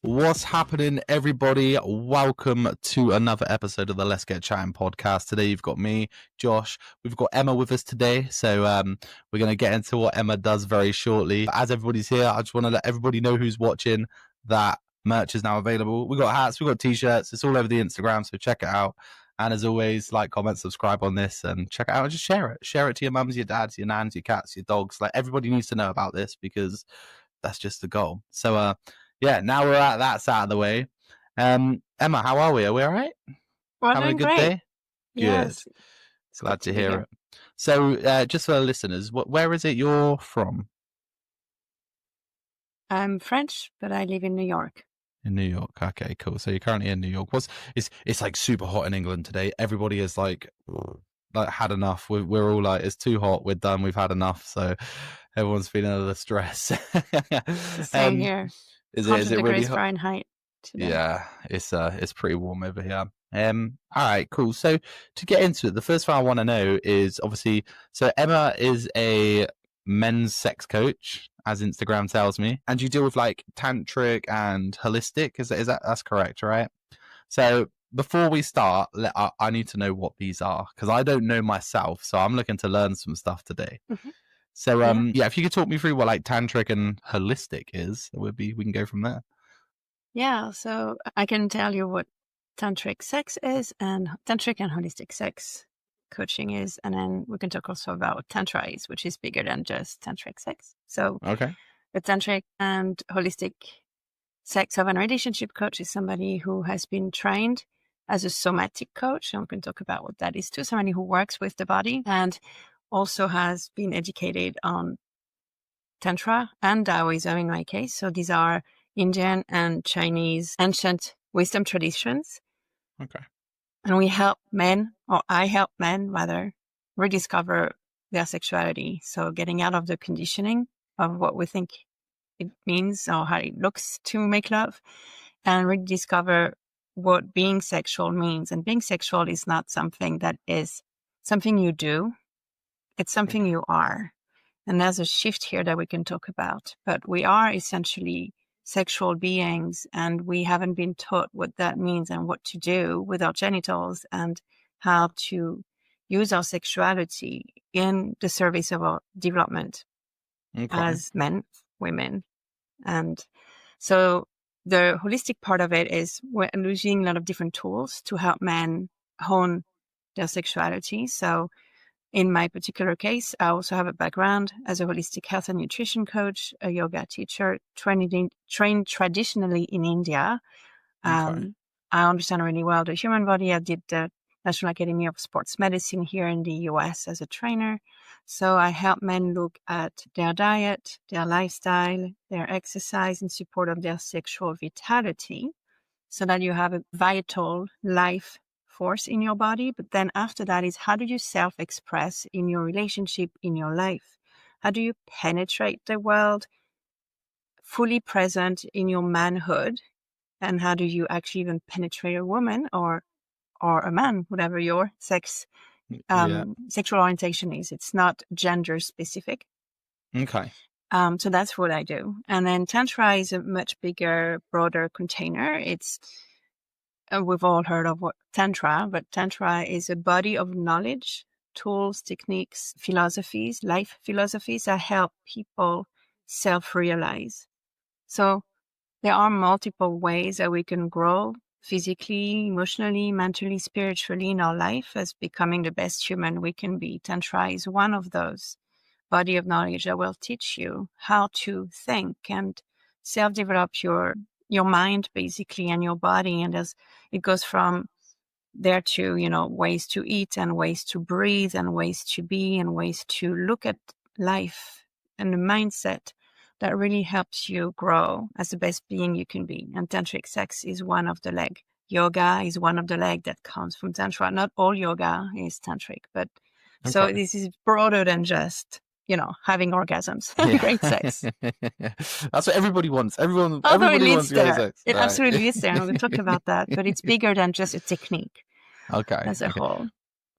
What's happening, everybody? Welcome to another episode of the Let's Get Chatting podcast. Today you've got me, Josh. We've got Emma with us today, so we're going to get into what Emma does very shortly. As everybody's here, I just want to let everybody know who's watching that merch is now available. We've got hats, we've got t-shirts. It's all over the Instagram, so check it out. And as always, like, comment, subscribe on this, and check it out and just share it. Share it to your mums, your dads, your nans, your cats, your dogs. Like, everybody needs to know about this because that's just the goal. So, yeah, now we're at that's out of the way. Emma, how are we? Are we all right? We're Having doing a good great. day? Yes. Good. Glad to hear it. So, just for the listeners, where is it you're from? I'm French, but I live in New York. In New York. Okay, cool. So you're currently in New York. It's like super hot in England today. Everybody is like had enough. We're all like, it's too hot. We're done. We've had enough. So everyone's feeling under the stress. Same here. Is 100 it really degrees hot? Fahrenheit today. Yeah, it's pretty warm over here. All right, cool. So to get into it, the first thing I want to know is obviously, so Emma is a men's sex coach, as Instagram tells me, and you deal with like tantric and holistic. Is that's correct, right? So before we start, I need to know what these are because I don't know myself. So I'm looking to learn some stuff today. Mm-hmm. So yeah, if you could talk me through what like tantric and holistic is, we can go from there. Yeah, so I can tell you what tantric sex is and tantric and holistic sex coaching is, and then we can talk also about what tantra is, which is bigger than just tantric sex. So okay, the tantric and holistic sex of a relationship coach is somebody who has been trained as a somatic coach, and we can talk about what that is too. Somebody who works with the body and also has been educated on Tantra and Taoism in my case. So these are Indian and Chinese ancient wisdom traditions. okay. And we help men, or I help men rather, rediscover their sexuality. So getting out of the conditioning of what we think it means or how it looks to make love, and rediscover what being sexual means. And being sexual is not something that is something you do. It's something you are. And there's a shift here that we can talk about. But we are essentially sexual beings, and we haven't been taught what that means and what to do with our genitals and how to use our sexuality in the service of our development as men, women. And so the holistic part of it is we're using a lot of different tools to help men hone their sexuality. So in my particular case, I also have a background as a holistic health and nutrition coach, a yoga teacher, trained traditionally in India. I understand really well the human body. I did the National Academy of Sports Medicine here in the US as a trainer. So I help men look at their diet, their lifestyle, their exercise in support of their sexual vitality so that you have a vital life force in your body. But then after that is, how do you self-express in your relationship, in your life? How do you penetrate the world fully present in your manhood? And how do you actually even penetrate a woman or a man, whatever your sexual orientation is? It's not gender specific. Okay. So that's what I do. And then Tantra is a much bigger, broader container. It's we've all heard of what Tantra, but Tantra is a body of knowledge, tools, techniques, philosophies, life philosophies that help people self-realize. So there are multiple ways that we can grow physically, emotionally, mentally, spiritually in our life as becoming the best human we can be. Tantra is one of those body of knowledge that will teach you how to think and self-develop your mind basically and your body. And as it goes from there to, ways to eat and ways to breathe and ways to be and ways to look at life and the mindset that really helps you grow as the best being you can be. And tantric sex is one of the leg. Yoga is one of the leg that comes from Tantra. Not all yoga is tantric, but so this is broader than just having orgasms, great sex. That's what everybody wants. Everybody wants great sex. It absolutely is there. And we'll talk about that. But it's bigger than just a technique. Okay. As a whole.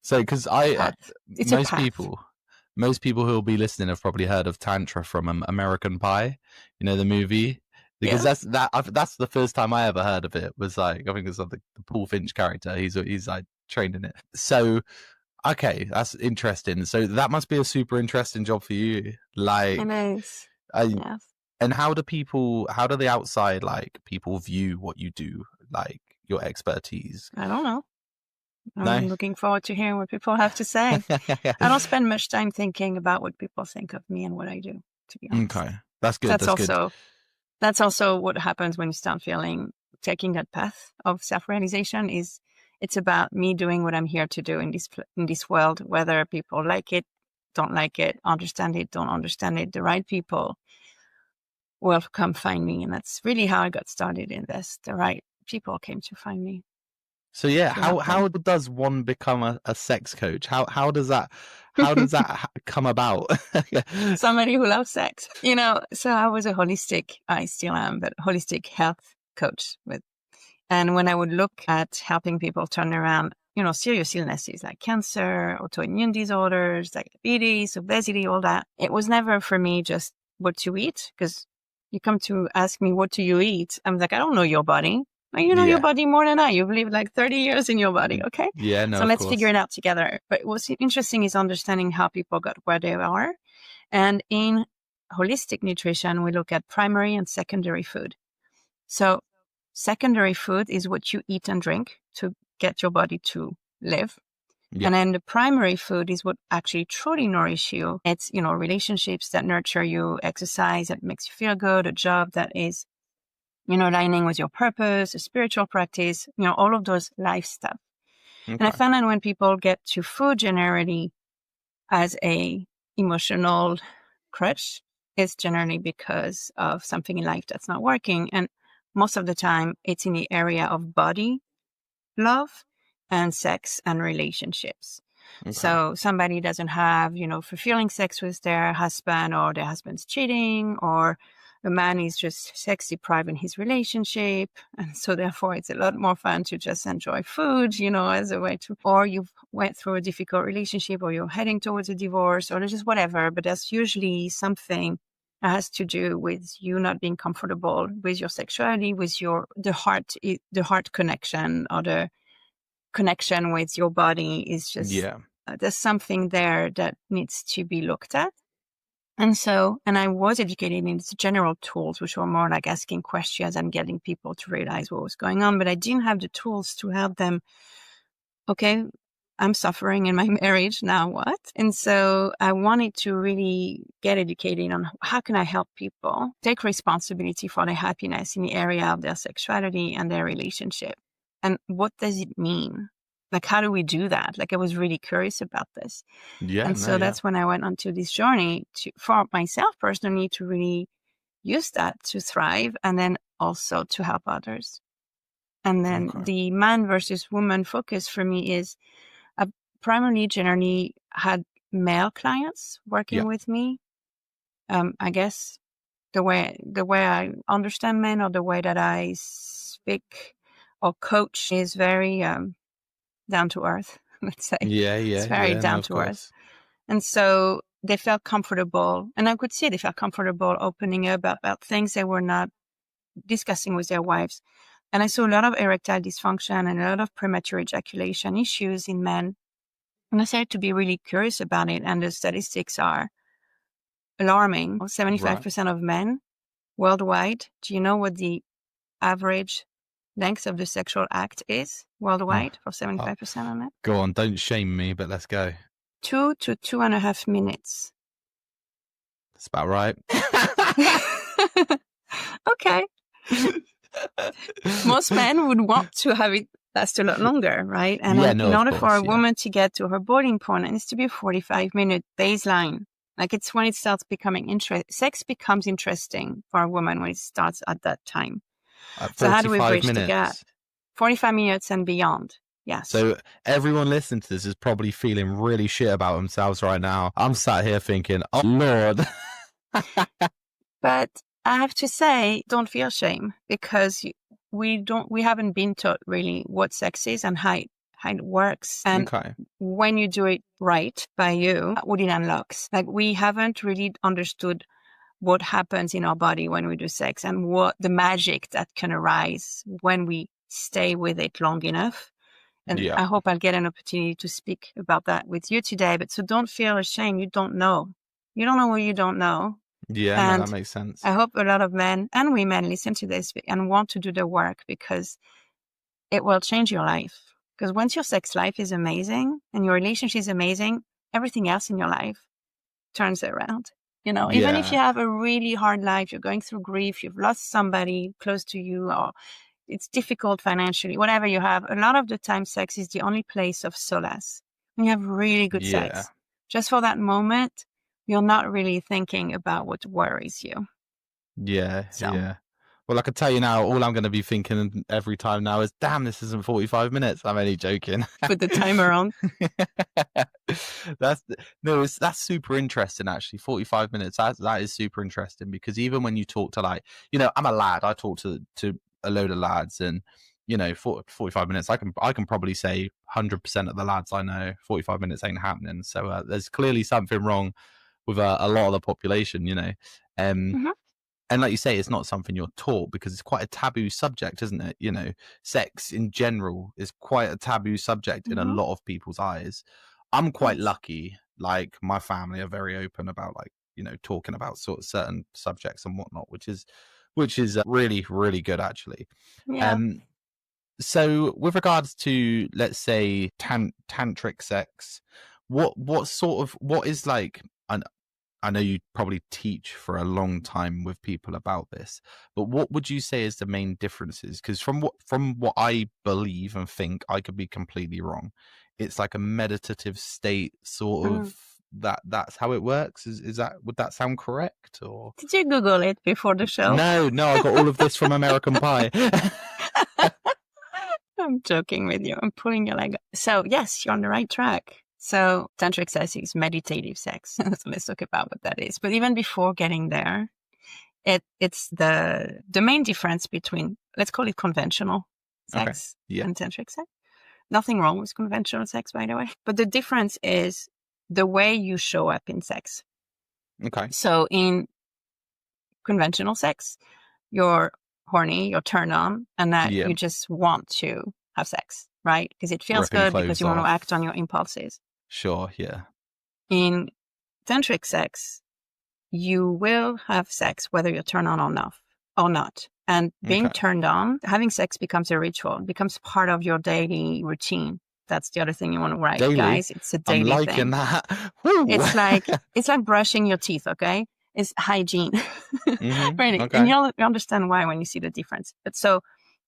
So, because most people who will be listening have probably heard of Tantra from American Pie. You know, the movie, because that's the first time I ever heard of it. Was like, I think it's like the Paul Finch character. He's like trained in it. So okay, that's interesting. So that must be a super interesting job for you. Like, It is. I, Yes. and how do the outside like people view what you do, like your expertise? I don't know. No? I'm looking forward to hearing what people have to say. I don't spend much time thinking about what people think of me and what I do, to be honest. Okay, that's good. That's also what happens when you start taking that path of self-realization. It's about me doing what I'm here to do in this world, whether people like it, don't like it, understand it, don't understand it. The right people will come find me, and that's really how I got started in this. The right people came to find me. So yeah, how does one become a sex coach? How does that come about? Somebody who loves sex, So I was I still am, but holistic health coach and when I would look at helping people turn around, serious illnesses like cancer, autoimmune disorders, diabetes, obesity, all that, it was never for me just what to eat, because you come to ask me, what do you eat? I'm like, I don't know your body. You know your body more than I. You've lived like 30 years in your body, okay? Yeah, no, so let's figure it out together. But what's interesting is understanding how people got where they are. And in holistic nutrition, we look at primary and secondary food. So secondary food is what you eat and drink to get your body to live. Yeah. And then the primary food is what actually truly nourish you. It's, relationships that nurture you, exercise that makes you feel good, a job that is, aligning with your purpose, a spiritual practice, all of those life stuff. Okay. And I found that when people get to food generally as a emotional crutch, it's generally because of something in life that's not working. And most of the time, it's in the area of body love and sex and relationships. Okay. So somebody doesn't have, fulfilling sex with their husband, or their husband's cheating, or a man is just sex deprived in his relationship. And so therefore it's a lot more fun to just enjoy food, as a way to, or you've went through a difficult relationship, or you're heading towards a divorce, or just whatever. But there's usually something that has to do with you not being comfortable with your sexuality, with the heart connection, or the connection with your body is just, there's something there that needs to be looked at. And I was educated in general tools, which were more like asking questions and getting people to realize what was going on. But I didn't have the tools to help them. Okay, I'm suffering in my marriage. Now what? And so I wanted to really get educated on how can I help people take responsibility for their happiness in the area of their sexuality and their relationship. And what does it mean? Like, how do we do that? Like, I was really curious about this. That's when I went onto this journey for myself personally, to really use that to thrive, and then also to help others. And then the man versus woman focus for me is, I primarily generally had male clients working with me. I guess the way I understand men, or the way that I speak or coach, is very down to earth, let's say. It's very down to earth. And so they felt comfortable, and I could see they felt comfortable opening up about things they were not discussing with their wives. And I saw a lot of erectile dysfunction and a lot of premature ejaculation issues in men. And I started to be really curious about it. And the statistics are alarming. 75% of men worldwide. Do you know what the average length of the sexual act is worldwide for 75% of men? Go on, don't shame me, but let's go. 2 to 2.5 minutes. That's about right. Okay. Most men would want to have it last a lot longer, right? And in order for a woman to get to her boiling point, it needs to be a 45-minute baseline. Like, it's when it starts becoming sex becomes interesting for a woman, when it starts at that time. So how do we bridge the gap? 45 minutes and beyond. Yes. So everyone listening to this is probably feeling really shit about themselves right now. I'm sat here thinking, oh Lord. But I have to say, don't feel shame, because we haven't been taught really what sex is and how it works. And when you do it right by you, what it unlocks. Like, we haven't really understood what happens in our body when we do sex and what the magic that can arise when we stay with it long enough. And Yeah. I hope I'll get an opportunity to speak about that with you today. But so don't feel ashamed. You don't know. You don't know what you don't know. Yeah, no, that And makes sense. I hope a lot of men and women listen to this and want to do the work, because it will change your life. Because once your sex life is amazing and your relationship is amazing, everything else in your life turns around. Even if you Yeah. have a really hard life, you're going through grief, you've lost somebody close to you, or it's difficult financially, whatever you have, a lot of the time sex is the only place of solace. When you have really good Yeah. sex, just for that moment, you're not really thinking about what worries you. Yeah. So Yeah. Well, I can tell you now, all I'm going to be thinking every time now is, damn, this isn't 45 minutes. I'm only joking. put the timer on. That's super interesting, actually. 45 minutes. That is super interesting, because even when you talk to, like, I'm a lad. I talk to a load of lads, and 45 minutes. I can probably say 100% of the lads I know, 45 minutes ain't happening. So there's clearly something wrong with a lot of the population. Mm-hmm. And like you say, it's not something you're taught, because it's quite a taboo subject, isn't it? Sex in general is quite a taboo subject in a Mm-hmm. lot of people's eyes. I'm quite Yes. lucky. Like, my family are very open about, like, talking about sort of certain subjects and whatnot, which is really, really good, actually. Yeah. So with regards to, let's say, tantric sex, what is, like, I know you probably teach for a long time with people about this, but what would you say is the main differences? Because from what I believe and think, I could be completely wrong, it's like a meditative state, sort Mm. of, that's how it works. Would that sound correct? Or Did you Google it before the show? no, I got all of this from American Pie. I'm joking with you. I'm pulling your leg. So yes, you're on the right track. So tantric sex is meditative sex. So let's talk about what that is. But even before getting there, it's the main difference between, let's call it conventional Okay. sex Yeah. and tantric sex. Nothing wrong with conventional sex, by the way. But the difference is the way you show up in sex. Okay. So in conventional sex, you're horny, you're turned on, and that Yeah. you just want to have sex, right? Because it feels Ripping good, because clothes you want to off. act on your impulses. Sure. Yeah. In tantric sex, you will have sex whether you're turned on or not. And being Okay. turned on, having sex becomes a ritual, becomes part of your daily routine. That's the other thing you want to write, Daily. guys. It's a I'm daily liking thing. that. Woo! It's like brushing your teeth, okay? It's hygiene. Really. Okay. And you'll understand why when you see the difference. But so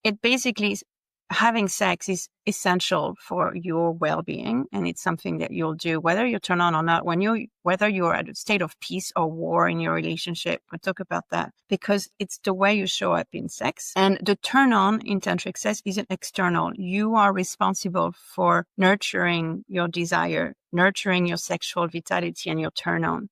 it basically is, having sex is essential for your well-being, and it's something that you'll do whether you turn on or not, whether you're at a state of peace or war in your relationship. We'll talk about that, because it's the way you show up in sex. And the turn on in tantric sex isn't external. You are responsible for nurturing your desire, nurturing your sexual vitality and your turn on.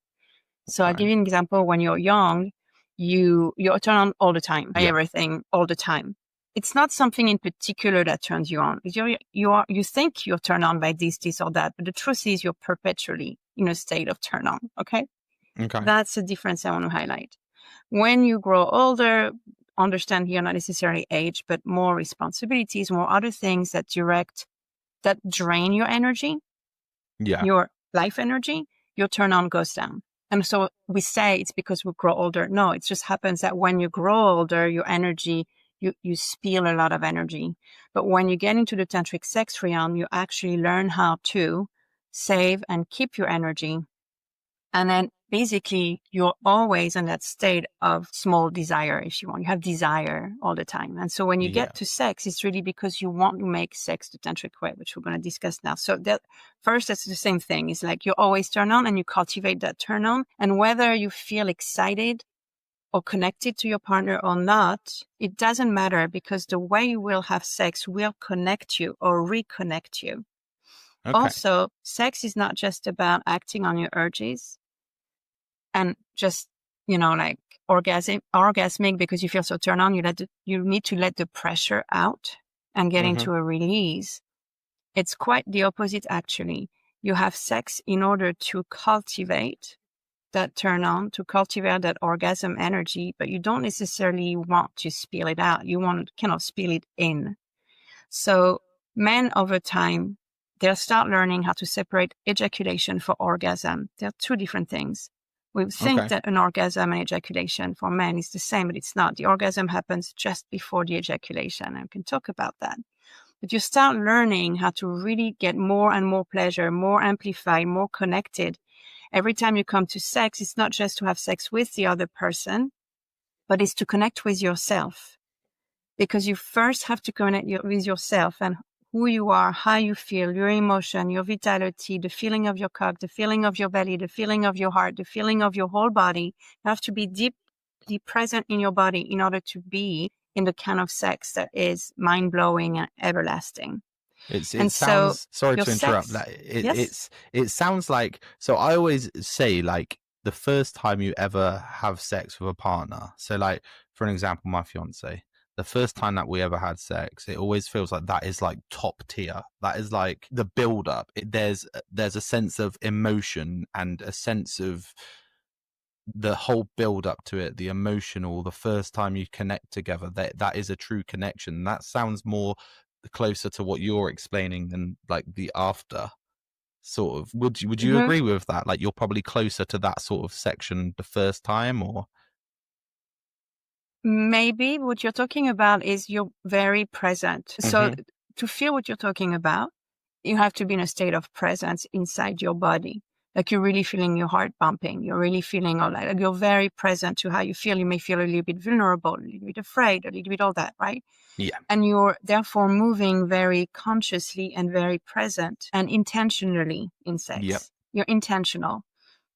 So I'll give you an example. When you're young, you're turned on all the time by everything all the time. It's not something in particular that turns you on. You think you're turned on by this or that, but the truth is you're perpetually in a state of turn on. Okay. That's the difference I want to highlight. When you grow older, understand here not necessarily age, but more responsibilities, more other things that drain your energy, your life energy, your turn on goes down. And so we say it's because we grow older. No, it just happens that when you grow older, your energy, you spill a lot of energy. But when you get into the tantric sex realm, you actually learn how to save and keep your energy. And then basically you're always in that state of small desire, if you want. You have desire all the time. And so when you get to sex, it's really because you want to make sex the tantric way, which we're going to discuss now. So that first, that's the same thing. It's like you're always turn on, and you cultivate that turn on. And whether you feel excited or connected to your partner or not, it doesn't matter, because the way you will have sex will connect you or reconnect you. Okay. Also, sex is not just about acting on your urges and just, like orgasmic because you feel so turned on. You need to let the pressure out and get into a release. It's quite the opposite, actually. You have sex in order to cultivate that turn on, to cultivate that orgasm energy, but you don't necessarily want to spill it out. You want to kind of spill it in. So men over time, they'll start learning how to separate ejaculation for orgasm. They're two different things. We think that an orgasm and ejaculation for men is the same, but it's not. The orgasm happens just before the ejaculation, and we can talk about that. But you start learning how to really get more and more pleasure, more amplified, more connected. Every time you come to sex, it's not just to have sex with the other person, but it's to connect with yourself. Because you first have to connect with yourself and who you are, how you feel, your emotion, your vitality, the feeling of your cock, the feeling of your belly, the feeling of your heart, the feeling of your whole body. You have to be deeply present in your body in order to be in the kind of sex that is mind-blowing and everlasting. It sounds, sorry to interrupt, it sounds like, so I always say, like, the first time you ever have sex with a partner, so like, for an example, my fiance, the first time that we ever had sex, it always feels like that is like top tier. That is like the build up. There's a sense of emotion and a sense of the whole build up to it, the emotional, the first time you connect together, that is a true connection. That sounds more closer to what you're explaining than like the after sort of. Would you agree with that? Like, you're probably closer to that sort of section the first time, or maybe what you're talking about is you're very present. So to feel what you're talking about, you have to be in a state of presence inside your body. Like, you're really feeling your heart pumping. You're really feeling all that. Like, you're very present to how you feel. You may feel a little bit vulnerable, a little bit afraid, a little bit all that, right? Yeah. And you're therefore moving very consciously and very present and intentionally in sex. Yep. You're intentional.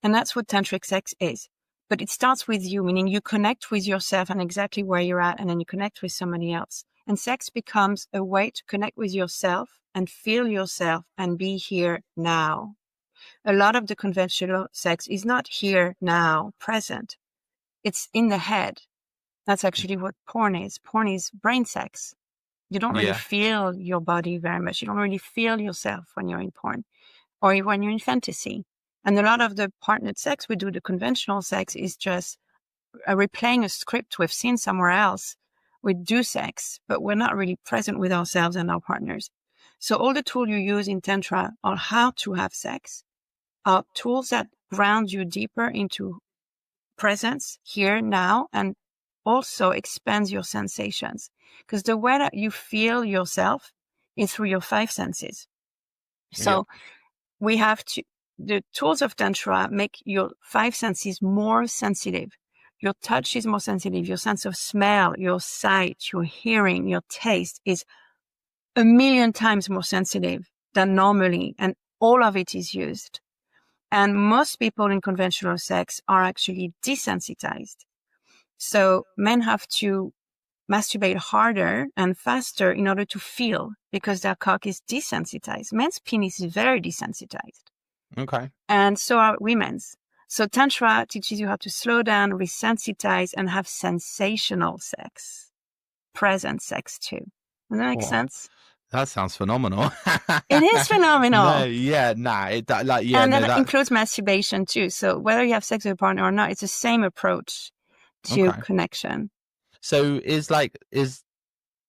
And that's what tantric sex is. But it starts with you, meaning you connect with yourself and exactly where you're at, and then you connect with somebody else. And sex becomes a way to connect with yourself and feel yourself and be here now. A lot of the conventional sex is not here now, present. It's in the head. That's actually what porn is. Porn is brain sex. You don't really feel your body very much. You don't really feel yourself when you're in porn or when you're in fantasy. And a lot of the partnered sex we do, the conventional sex, is just replaying a script we've seen somewhere else. We do sex, but we're not really present with ourselves and our partners. So all the tools you use in Tantra on how to have sex are tools that ground you deeper into presence here now, and also expands your sensations. Because the way that you feel yourself is through your 5 senses. So we have to, the tools of Tantra make your 5 senses more sensitive. Your touch is more sensitive. Your sense of smell, your sight, your hearing, your taste is 1,000,000 times more sensitive than normally. And all of it is used. And most people in conventional sex are actually desensitized. So men have to masturbate harder and faster in order to feel, because their cock is desensitized. Men's penis is very desensitized. Okay. And so are women's. So Tantra teaches you how to slow down, resensitize, and have sensational sex. Present sex too. Does that make sense? That sounds phenomenal. It is phenomenal. And that includes masturbation too. So whether you have sex with a partner or not, it's the same approach to connection. So is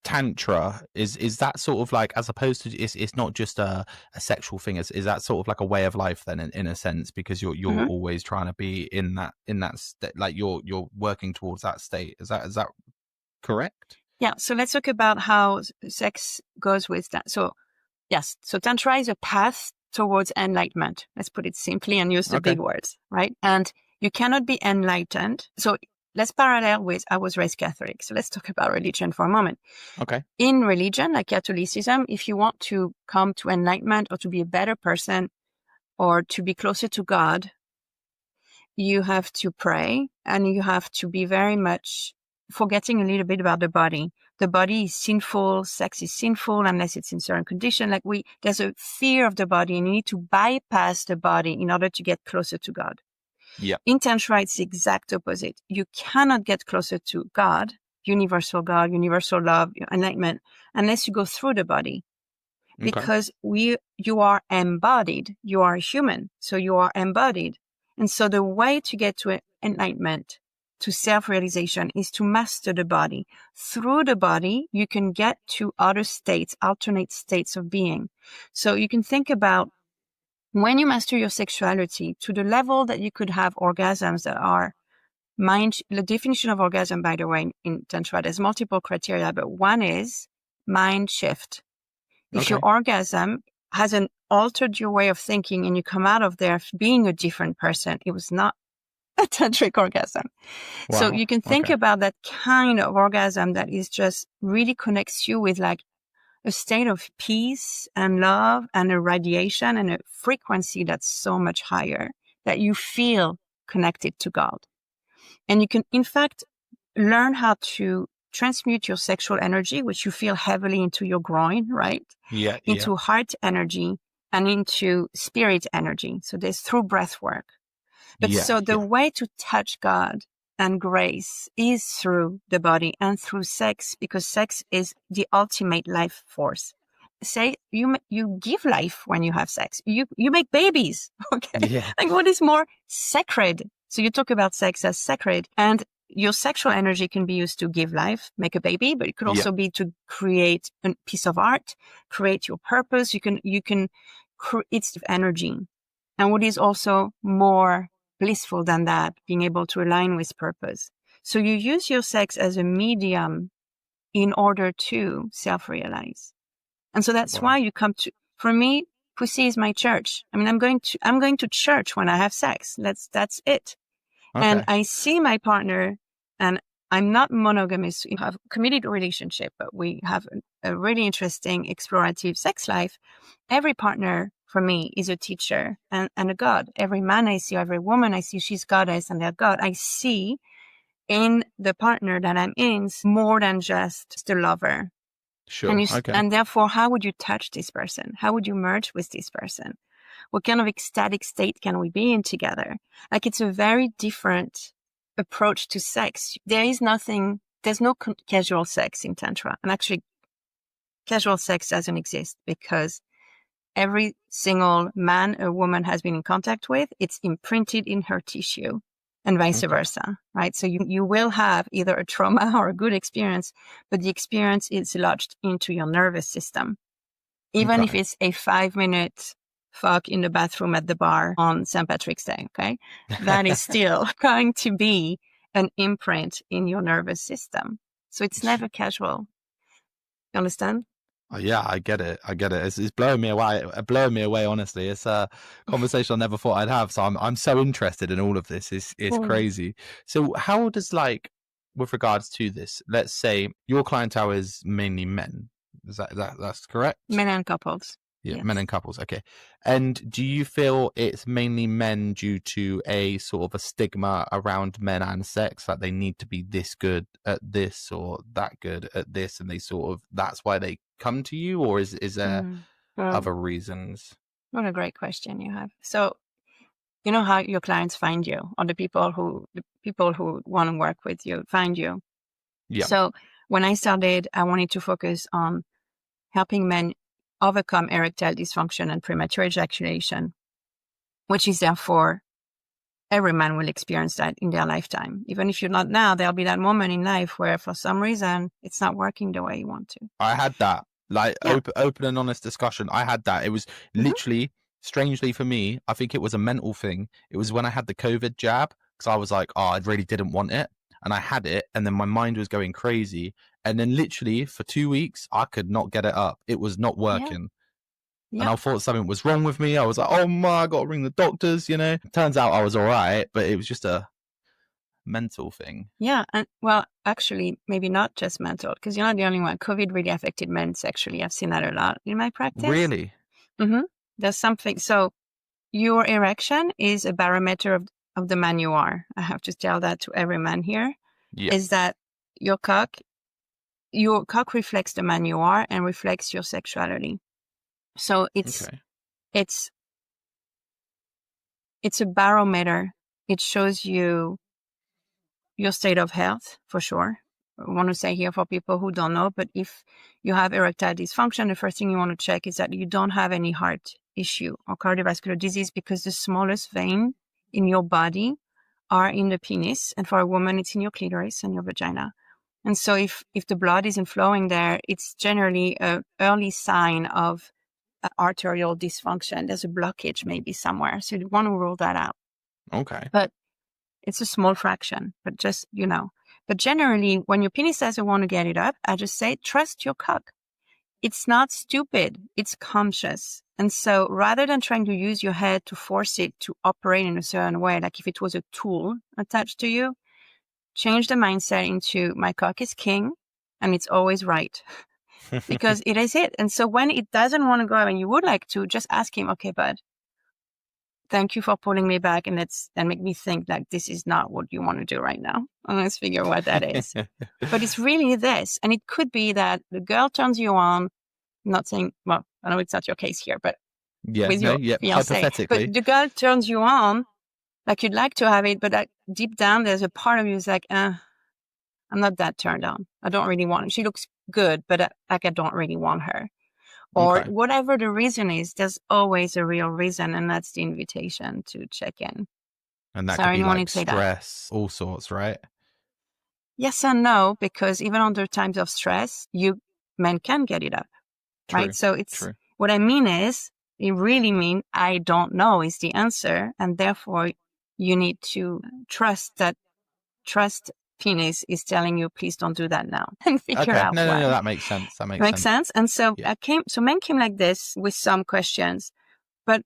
Tantra, is that sort of like, as opposed to, it's not just a sexual thing, is that sort of like a way of life then, in a sense, because you're always trying to be in that state, like you're working towards that state. Is that correct? Yeah. So let's talk about how sex goes with that. So yes. So Tantra is a path towards enlightenment. Let's put it simply and use the big words, right? And you cannot be enlightened. So let's parallel with, I was raised Catholic. So let's talk about religion for a moment. Okay. In religion, like Catholicism, if you want to come to enlightenment or to be a better person or to be closer to God, you have to pray and you have to be very much forgetting a little bit about the body. The body is sinful. Sex is sinful unless it's in certain condition. There's a fear of the body, and you need to bypass the body in order to get closer to God. Yeah. In Tantra, it's the exact opposite. You cannot get closer to God, universal love, enlightenment, unless you go through the body. Because you are embodied. You are human. So you are embodied. And so the way to get to enlightenment, to self-realization, is to master the body. Through the body, you can get to other states, alternate states of being. So you can think about when you master your sexuality to the level that you could have orgasms that are the definition of orgasm, by the way, in Tantra, there's multiple criteria, but one is mind shift. If your orgasm hasn't altered your way of thinking and you come out of there being a different person, it was not a tantric orgasm. Wow. So you can think about that kind of orgasm that is just really connects you with like a state of peace and love and a radiation and a frequency that's so much higher that you feel connected to God. And you can, in fact, learn how to transmute your sexual energy, which you feel heavily into your groin, right? Yeah. Into heart energy and into spirit energy. So there's through breath work. But the way to touch God and grace is through the body and through sex, because sex is the ultimate life force. Say you give life when you have sex. You make babies. Okay. Yeah. Like what is more sacred? So you talk about sex as sacred, and your sexual energy can be used to give life, make a baby, but it could also be to create a piece of art, create your purpose. It's energy. And what is also more blissful than that, being able to align with purpose. So you use your sex as a medium in order to self-realize. And so that's why you come to, for me, pussy is my church. I mean, I'm going to church when I have sex. That's it. Okay. And I see my partner, and I'm not monogamous. We have a committed relationship, but we have a really interesting explorative sex life. Every partner for me is a teacher and a God. Every man I see, every woman I see, she's goddess and they're God. I see in the partner that I'm in more than just the lover. Sure. And therefore, how would you touch this person? How would you merge with this person? What kind of ecstatic state can we be in together? Like, it's a very different approach to sex. There's no casual sex in Tantra. And actually, casual sex doesn't exist because every single man a woman has been in contact with, it's imprinted in her tissue and vice versa, right? So you will have either a trauma or a good experience, but the experience is lodged into your nervous system. Even if it's a 5-minute fuck in the bathroom at the bar on St. Patrick's Day, okay? That is still going to be an imprint in your nervous system. So it's never casual. You understand? Yeah, I get it. It's blowing me away. Honestly, it's a conversation I never thought I'd have. So I'm so interested in all of this. It's crazy. So how does, like, with regards to this, let's say your clientele is mainly men. Is that's correct? Men and couples. Yeah, yes. Men and couples. Okay. And do you feel it's mainly men due to a sort of a stigma around men and sex, like they need to be this good at this or that good at this, and they sort of, that's why they come to you, or is there other reasons? What a great question you have. So, you know how your clients find you, or the people who want to work with you find you. Yeah. So when I started, I wanted to focus on helping men overcome erectile dysfunction and premature ejaculation, which is therefore every man will experience that in their lifetime. Even if you're not now, there'll be that moment in life where for some reason it's not working the way you want to. I had that, like open and honest discussion. I had that. It was literally, strangely for me, I think it was a mental thing. It was when I had the COVID jab, because I was like, I really didn't want it. And I had it, and then my mind was going crazy. And then literally for 2 weeks, I could not get it up. It was not working. Yeah. And I thought something was wrong with me. I was like, oh my, I got to ring the doctors, Turns out I was all right, but it was just a mental thing. Yeah. And well, actually, maybe not just mental, because you're not the only one. COVID really affected men sexually. I've seen that a lot in my practice. Really? Mm-hmm. There's something. So your erection is a barometer of the man you are. I have to tell that to every man here. Yeah. Is that your cock reflects the man you are and reflects your sexuality. So it's a barometer. It shows you your state of health, for sure. I want to say here for people who don't know, but if you have erectile dysfunction, the first thing you want to check is that you don't have any heart issue or cardiovascular disease, because the smallest vein in your body are in the penis, and for a woman, it's in your clitoris and your vagina. And so if the blood isn't flowing there, it's generally an early sign of arterial dysfunction. There's a blockage maybe somewhere. So you want to rule that out. Okay. But it's a small fraction, but just, But generally, when your penis doesn't want to get it up, I just say, trust your cock. It's not stupid. It's conscious. And so rather than trying to use your head to force it to operate in a certain way, like if it was a tool attached to you, change the mindset into my cock is king and it's always right. Because it is it. And so when it doesn't want to go and you would like to, just ask him, okay, bud, thank you for pulling me back and make me think like this is not what you want to do right now. And let's figure what that is. But it's really this. And it could be that the girl turns you on. I'm not saying, well, I know it's not your case here, but with your fiance. Hypothetically. But the girl turns you on, like you'd like to have it, but deep down there's a part of you is like, I'm not that turned on. I don't really want her. She looks good, but I don't really want her. Or whatever the reason is, there's always a real reason, and that's the invitation to check in. And that could be like stress, all sorts, right? Yes and no, because even under times of stress, men can get it up, right? So it's what I mean is, it really mean I don't know is the answer, and therefore you need to trust penis is telling you, please don't do that now, and figure out why. No, that makes sense. That makes sense. And so men came like this with some questions, but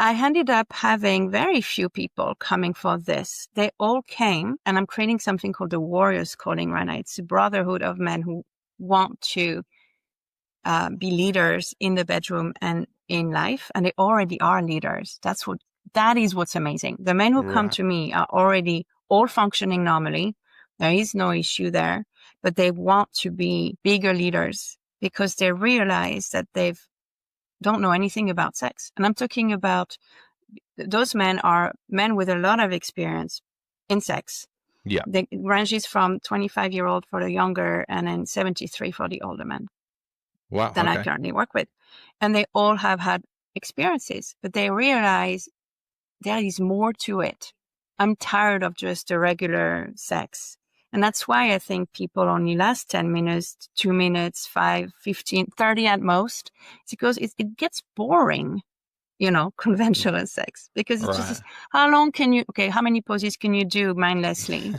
I ended up having very few people coming for this. They all came, and I'm creating something called the Warriors Calling right now. It's a brotherhood of men who want to be leaders in the bedroom and in life, and they already are leaders. That is what's amazing. The men who come to me are already all functioning normally. There is no issue there, but they want to be bigger leaders because they realize that they don't know anything about sex. And I'm talking about those men are men with a lot of experience in sex. Yeah. It ranges from 25-year-old for the younger and then 73 for the older men. Wow. That I currently work with. And they all have had experiences, but they realize there is more to it. I'm tired of just the regular sex. And that's why I think people only last 10 minutes, 2 minutes, 5, 15, 30 at most. It's because it gets boring, conventional sex. Because it's just, how many poses can you do mindlessly?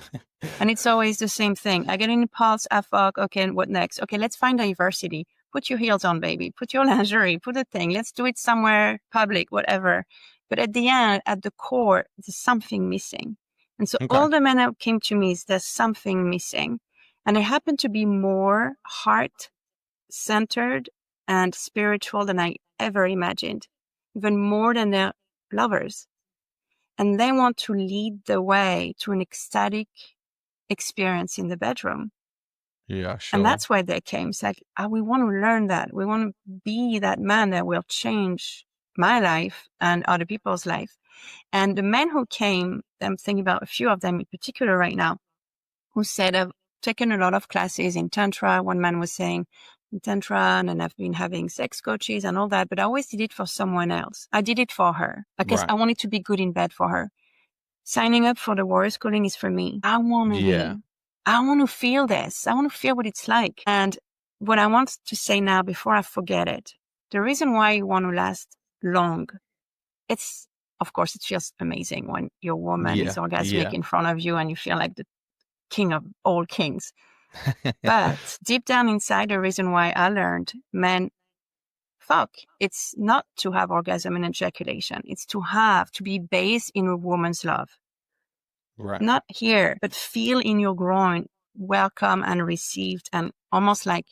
And it's always the same thing. I get an impulse, I fuck, okay, and what next? Okay, let's find diversity. Put your heels on, baby. Put your lingerie, put a thing. Let's do it somewhere public, whatever. But at the end, at the core, there's something missing. And so all the men that came to me is there's something missing. And they happen to be more heart-centered and spiritual than I ever imagined, even more than their lovers. And they want to lead the way to an ecstatic experience in the bedroom. Yeah, sure. And that's why they came. It's like, we want to learn that. We want to be that man that will change my life and other people's life. And the men who came, I'm thinking about a few of them in particular right now, who said, I've taken a lot of classes in Tantra. One man was saying in Tantra, and I've been having sex coaches and all that, but I always did it for someone else. I did it for her because I wanted to be good in bed for her. Signing up for the Warriors Calling is for me. I want to feel this. I want to feel what it's like. And what I want to say now before I forget it, the reason why you want to last long, of course, it feels amazing when your woman is orgasmic in front of you and you feel like the king of all kings. But deep down inside, the reason why I learned men fuck, it's not to have orgasm and ejaculation. It's to be based in a woman's love. Right. Not here, but feel in your groin, welcome and received, and almost like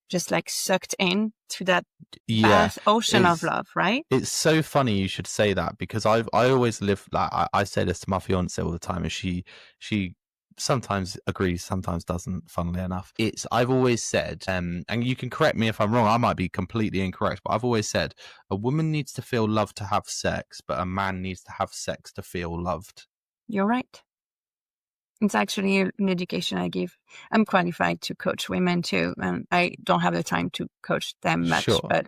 just like sucked in to that vast ocean of love, right? It's so funny you should say that because I always live like I say this to my fiance all the time, and she sometimes agrees, sometimes doesn't, funnily enough. I've always said, and you can correct me if I'm wrong, I might be completely incorrect, but I've always said a woman needs to feel loved to have sex, but a man needs to have sex to feel loved. You're right. It's actually an education I give. I'm qualified to coach women too, and I don't have the time to coach them much. Sure. But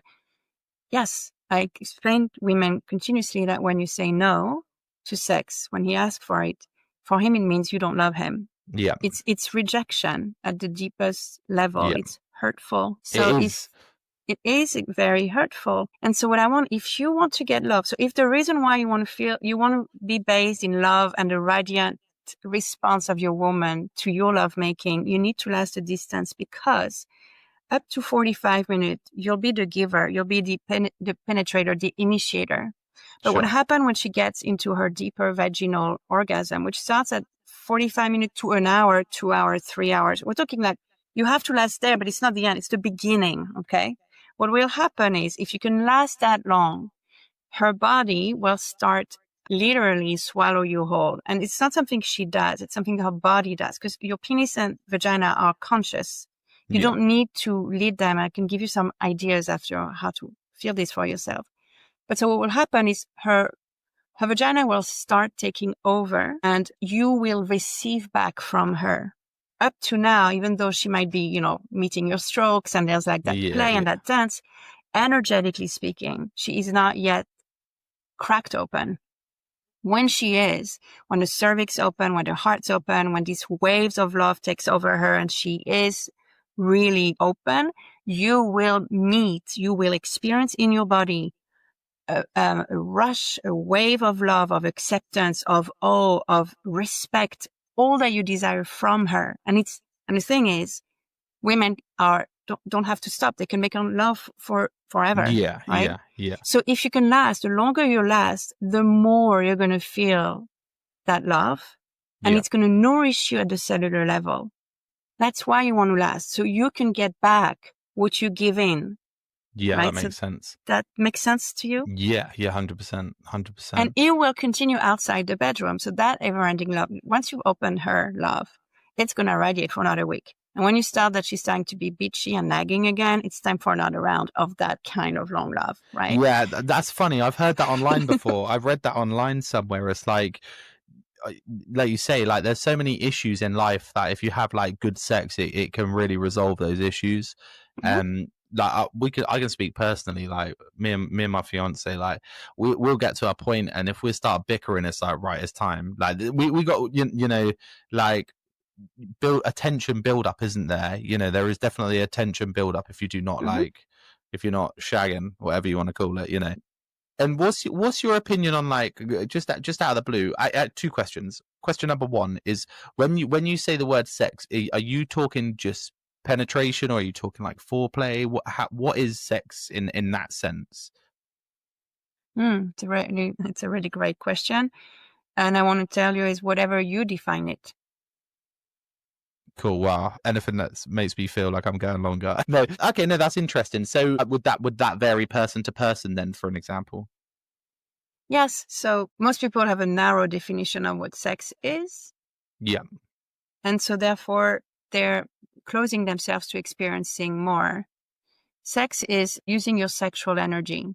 yes, I explain to women continuously that when you say no, to sex, when he asks for it, for him, it means you don't love him. Yeah. It's rejection at the deepest level. Yeah. It's hurtful. It So is. it is very hurtful. And so what I want, if you want to get love, so if the reason why you want to be based in love and the radiant response of your woman to your lovemaking, you need to last a distance, because up to 45 minutes, you'll be the giver, you'll be the penetrator, the initiator. But Sure. what happens when she gets into her deeper vaginal orgasm, which starts at 45 minutes to an hour, 2 hours, 3 hours, we're talking like you have to last there, but it's not the end, it's the beginning, okay? What will happen is, if you can last that long, her body will start literally swallow you whole. And it's not something she does, it's something her body does, because your penis and vagina are conscious. You Yeah. don't need to lead them. I can give you some ideas after how to feel this for yourself. But so what will happen is her vagina will start taking over, and you will receive back from her. Up to now, even though she might be, meeting your strokes and there's like that play and that dance, energetically speaking, she is not yet cracked open. When she is, when the cervix open, when the heart's open, when these waves of love takes over her and she is really open, you will experience in your body a rush, a wave of love, of acceptance, of awe, of respect, all that you desire from her. And the thing is, women don't have to stop. They can make love forever. Yeah. Right? Yeah. Yeah. So if you can last, the longer you last, the more you're going to feel that love, and it's going to nourish you at the cellular level. That's why you want to last. So you can get back what you give in. Yeah, right? that makes sense. That makes sense to you? Yeah, 100%, 100%. And it will continue outside the bedroom. So that ever-ending love, once you open her love, it's going to radiate for another week. And when you start that she's starting to be bitchy and nagging again, it's time for another round of that kind of long love, right? Yeah, that's funny. I've heard that online before. I've read that online somewhere. It's like you say, like there's so many issues in life that if you have like good sex, it can really resolve those issues. Mm-hmm. I can speak personally, like me and my fiance, like we'll get to a point, and if we start bickering, it's like, right, it's time. Like we got like attention build up, isn't there? There is definitely a tension build up if you do not Mm-hmm. if you're not shagging, whatever you want to call it. And what's your opinion on, like, just out of the blue? I two questions. Question number one is, when you say the word sex, are you talking just penetration, or are you talking like foreplay? What is sex in that sense? It's a really great question, and I want to tell you is whatever you define it. Cool. Wow. Anything that makes me feel like I'm going longer. No. Okay. No, that's interesting. So would that vary person to person then, for an example? Yes. So most people have a narrow definition of what sex is. Yeah. And so therefore they're closing themselves to experiencing more. Sex is using your sexual energy.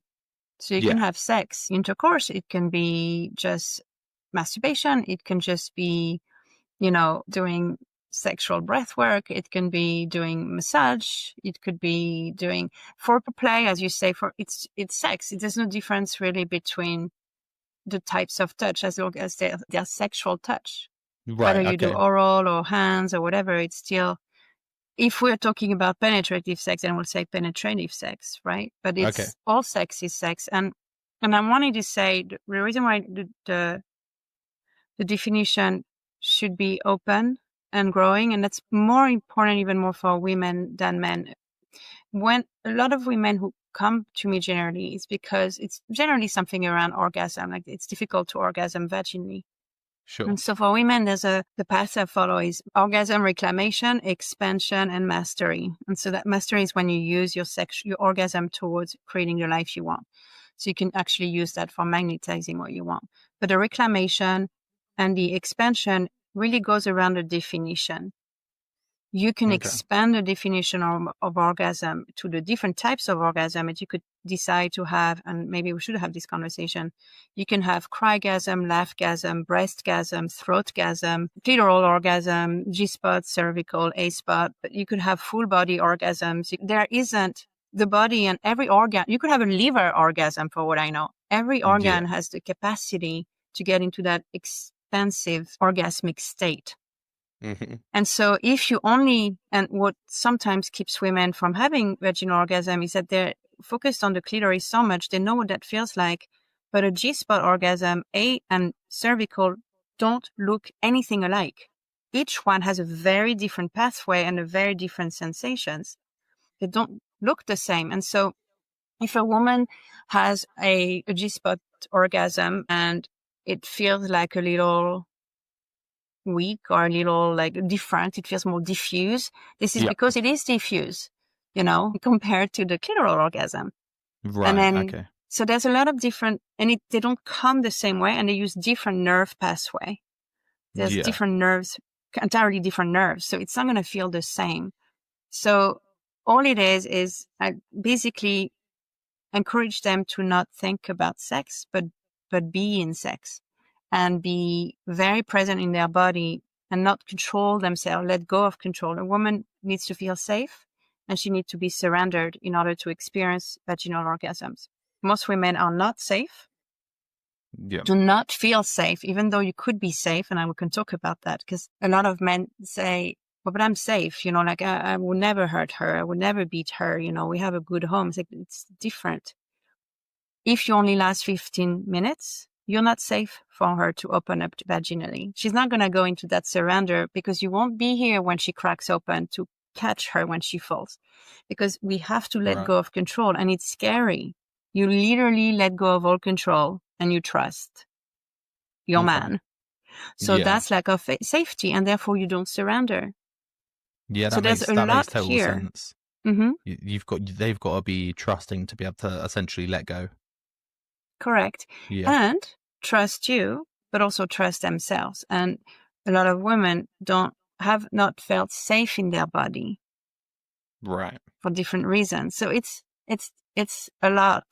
So you can have sex, intercourse. It can be just masturbation. It can just be, doing sexual breath work. It can be doing massage. It could be doing foreplay, as you say. It's sex. There's no difference really between the types of touch, as long as they're sexual touch. Right. Whether you do oral or hands or whatever, it's still. If we're talking about penetrative sex, then we'll say penetrative sex, right? But it's all sex is sex, and I wanted to say the reason why the definition should be open and growing, and that's more important, even more for women than men. When a lot of women who come to me generally, it's because it's generally something around orgasm, like it's difficult to orgasm vaginally. Sure. And so for women, the path I follow is orgasm reclamation, expansion, and mastery. And so that mastery is when you use your orgasm towards creating the life you want. So you can actually use that for magnetizing what you want. But the reclamation and the expansion really goes around the definition. You can expand the definition of orgasm to the different types of orgasm that you could decide to have, and maybe we should have this conversation. You can have crygasm, laughgasm, breastgasm, throatgasm, clitoral orgasm, G-spot, cervical, A-spot, but you could have full body orgasms. There isn't the body and every organ. You could have a liver orgasm for what I know. Every organ has the capacity to get into that expansive orgasmic state. Mm-hmm. And so if you only, and what sometimes keeps women from having vaginal orgasm is that they're focused on the clitoris so much, they know what that feels like. But a G-spot orgasm, and cervical don't look anything alike. Each one has a very different pathway and a very different sensations. They don't look the same. And so if a woman has a G-spot orgasm and it feels like a little weak or a little like different, it feels more diffuse, this is because it is diffuse, compared to the clitoral orgasm. Right. And then, okay. So there's a lot of different, and they don't come the same way, and they use different nerve pathway. There's different nerves, entirely different nerves. So it's not going to feel the same. So all it is I basically encourage them to not think about sex, but be in sex and be very present in their body and not control themselves, let go of control. A woman needs to feel safe and she needs to be surrendered in order to experience vaginal orgasms. Most women are not safe, do not feel safe, even though you could be safe. And we can talk about that because a lot of men say, well, but I'm safe, like I will never hurt her. I will never beat her. We have a good home. It's different. If you only last 15 minutes, you're not safe for her to open up vaginally. She's not going to go into that surrender because you won't be here when she cracks open to catch her when she falls, because we have to let go of control, and it's scary. You literally let go of all control and you trust your man. So that's lack of safety, and therefore you don't surrender. Yeah, that makes total sense. Mm-hmm. They've got to be trusting to be able to essentially let go. Correct. Yeah. And trust you, but also trust themselves. And a lot of women have not felt safe in their body. Right. For different reasons. So it's a lot.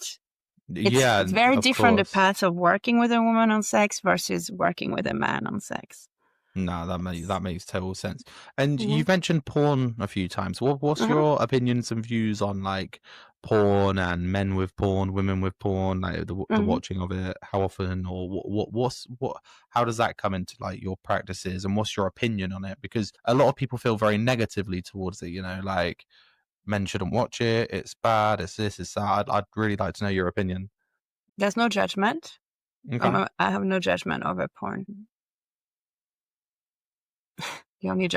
It's very different, the path of working with a woman on sex versus working with a man on sex. No, that makes total sense. And you've mentioned porn a few times. What's your opinions and views on like porn and men with porn, women with porn, like the watching of it? How often, or how does that come into like your practices, and what's your opinion on it? Because a lot of people feel very negatively towards it. Like men shouldn't watch it. It's bad. It's this. It's that. I'd really like to know your opinion. There's no judgment. Okay. I have no judgment over porn. The only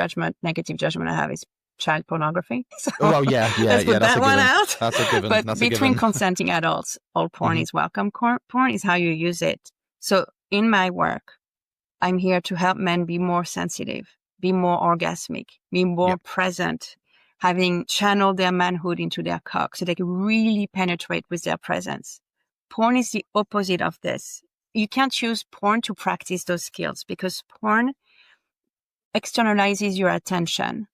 negative judgment I have is child pornography. So let's put that one out. That's a given. But between consenting adults, all porn is welcome. Porn is how you use it. So in my work, I'm here to help men be more sensitive, be more orgasmic, be more present, having channeled their manhood into their cock so they can really penetrate with their presence. Porn is the opposite of this. You can't use porn to practice those skills because porn externalizes your attention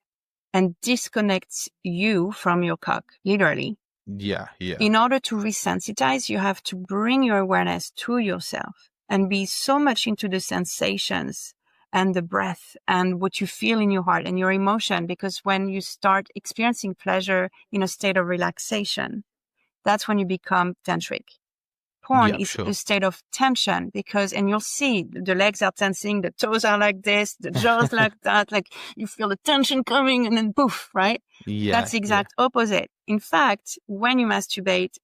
and disconnects you from your cock, literally. Yeah. In order to resensitize, you have to bring your awareness to yourself and be so much into the sensations and the breath and what you feel in your heart and your emotion. Because when you start experiencing pleasure in a state of relaxation, that's when you become tantric. Porn is a state of tension and you'll see the legs are tensing, the toes are like this, the jaws like that, like you feel the tension coming and then poof, right? Yeah. That's the exact opposite. In fact, when you masturbate,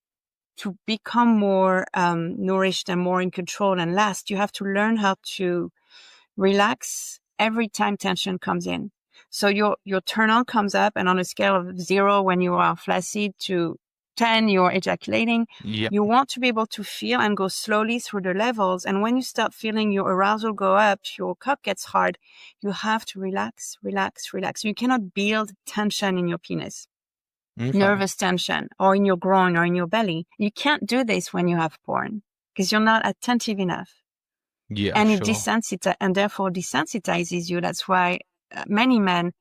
to become more nourished and more in control and last, you have to learn how to relax every time tension comes in. So your turn on comes up, and on a scale of 0 when you are flaccid to 10, you're ejaculating. You want to be able to feel and go slowly through the levels. And when you start feeling your arousal go up, your cock gets hard, you have to relax. You cannot build tension in your penis, nervous tension, or in your groin or in your belly. You can't do this when you have porn because you're not attentive enough. And it and therefore desensitizes you. That's why many men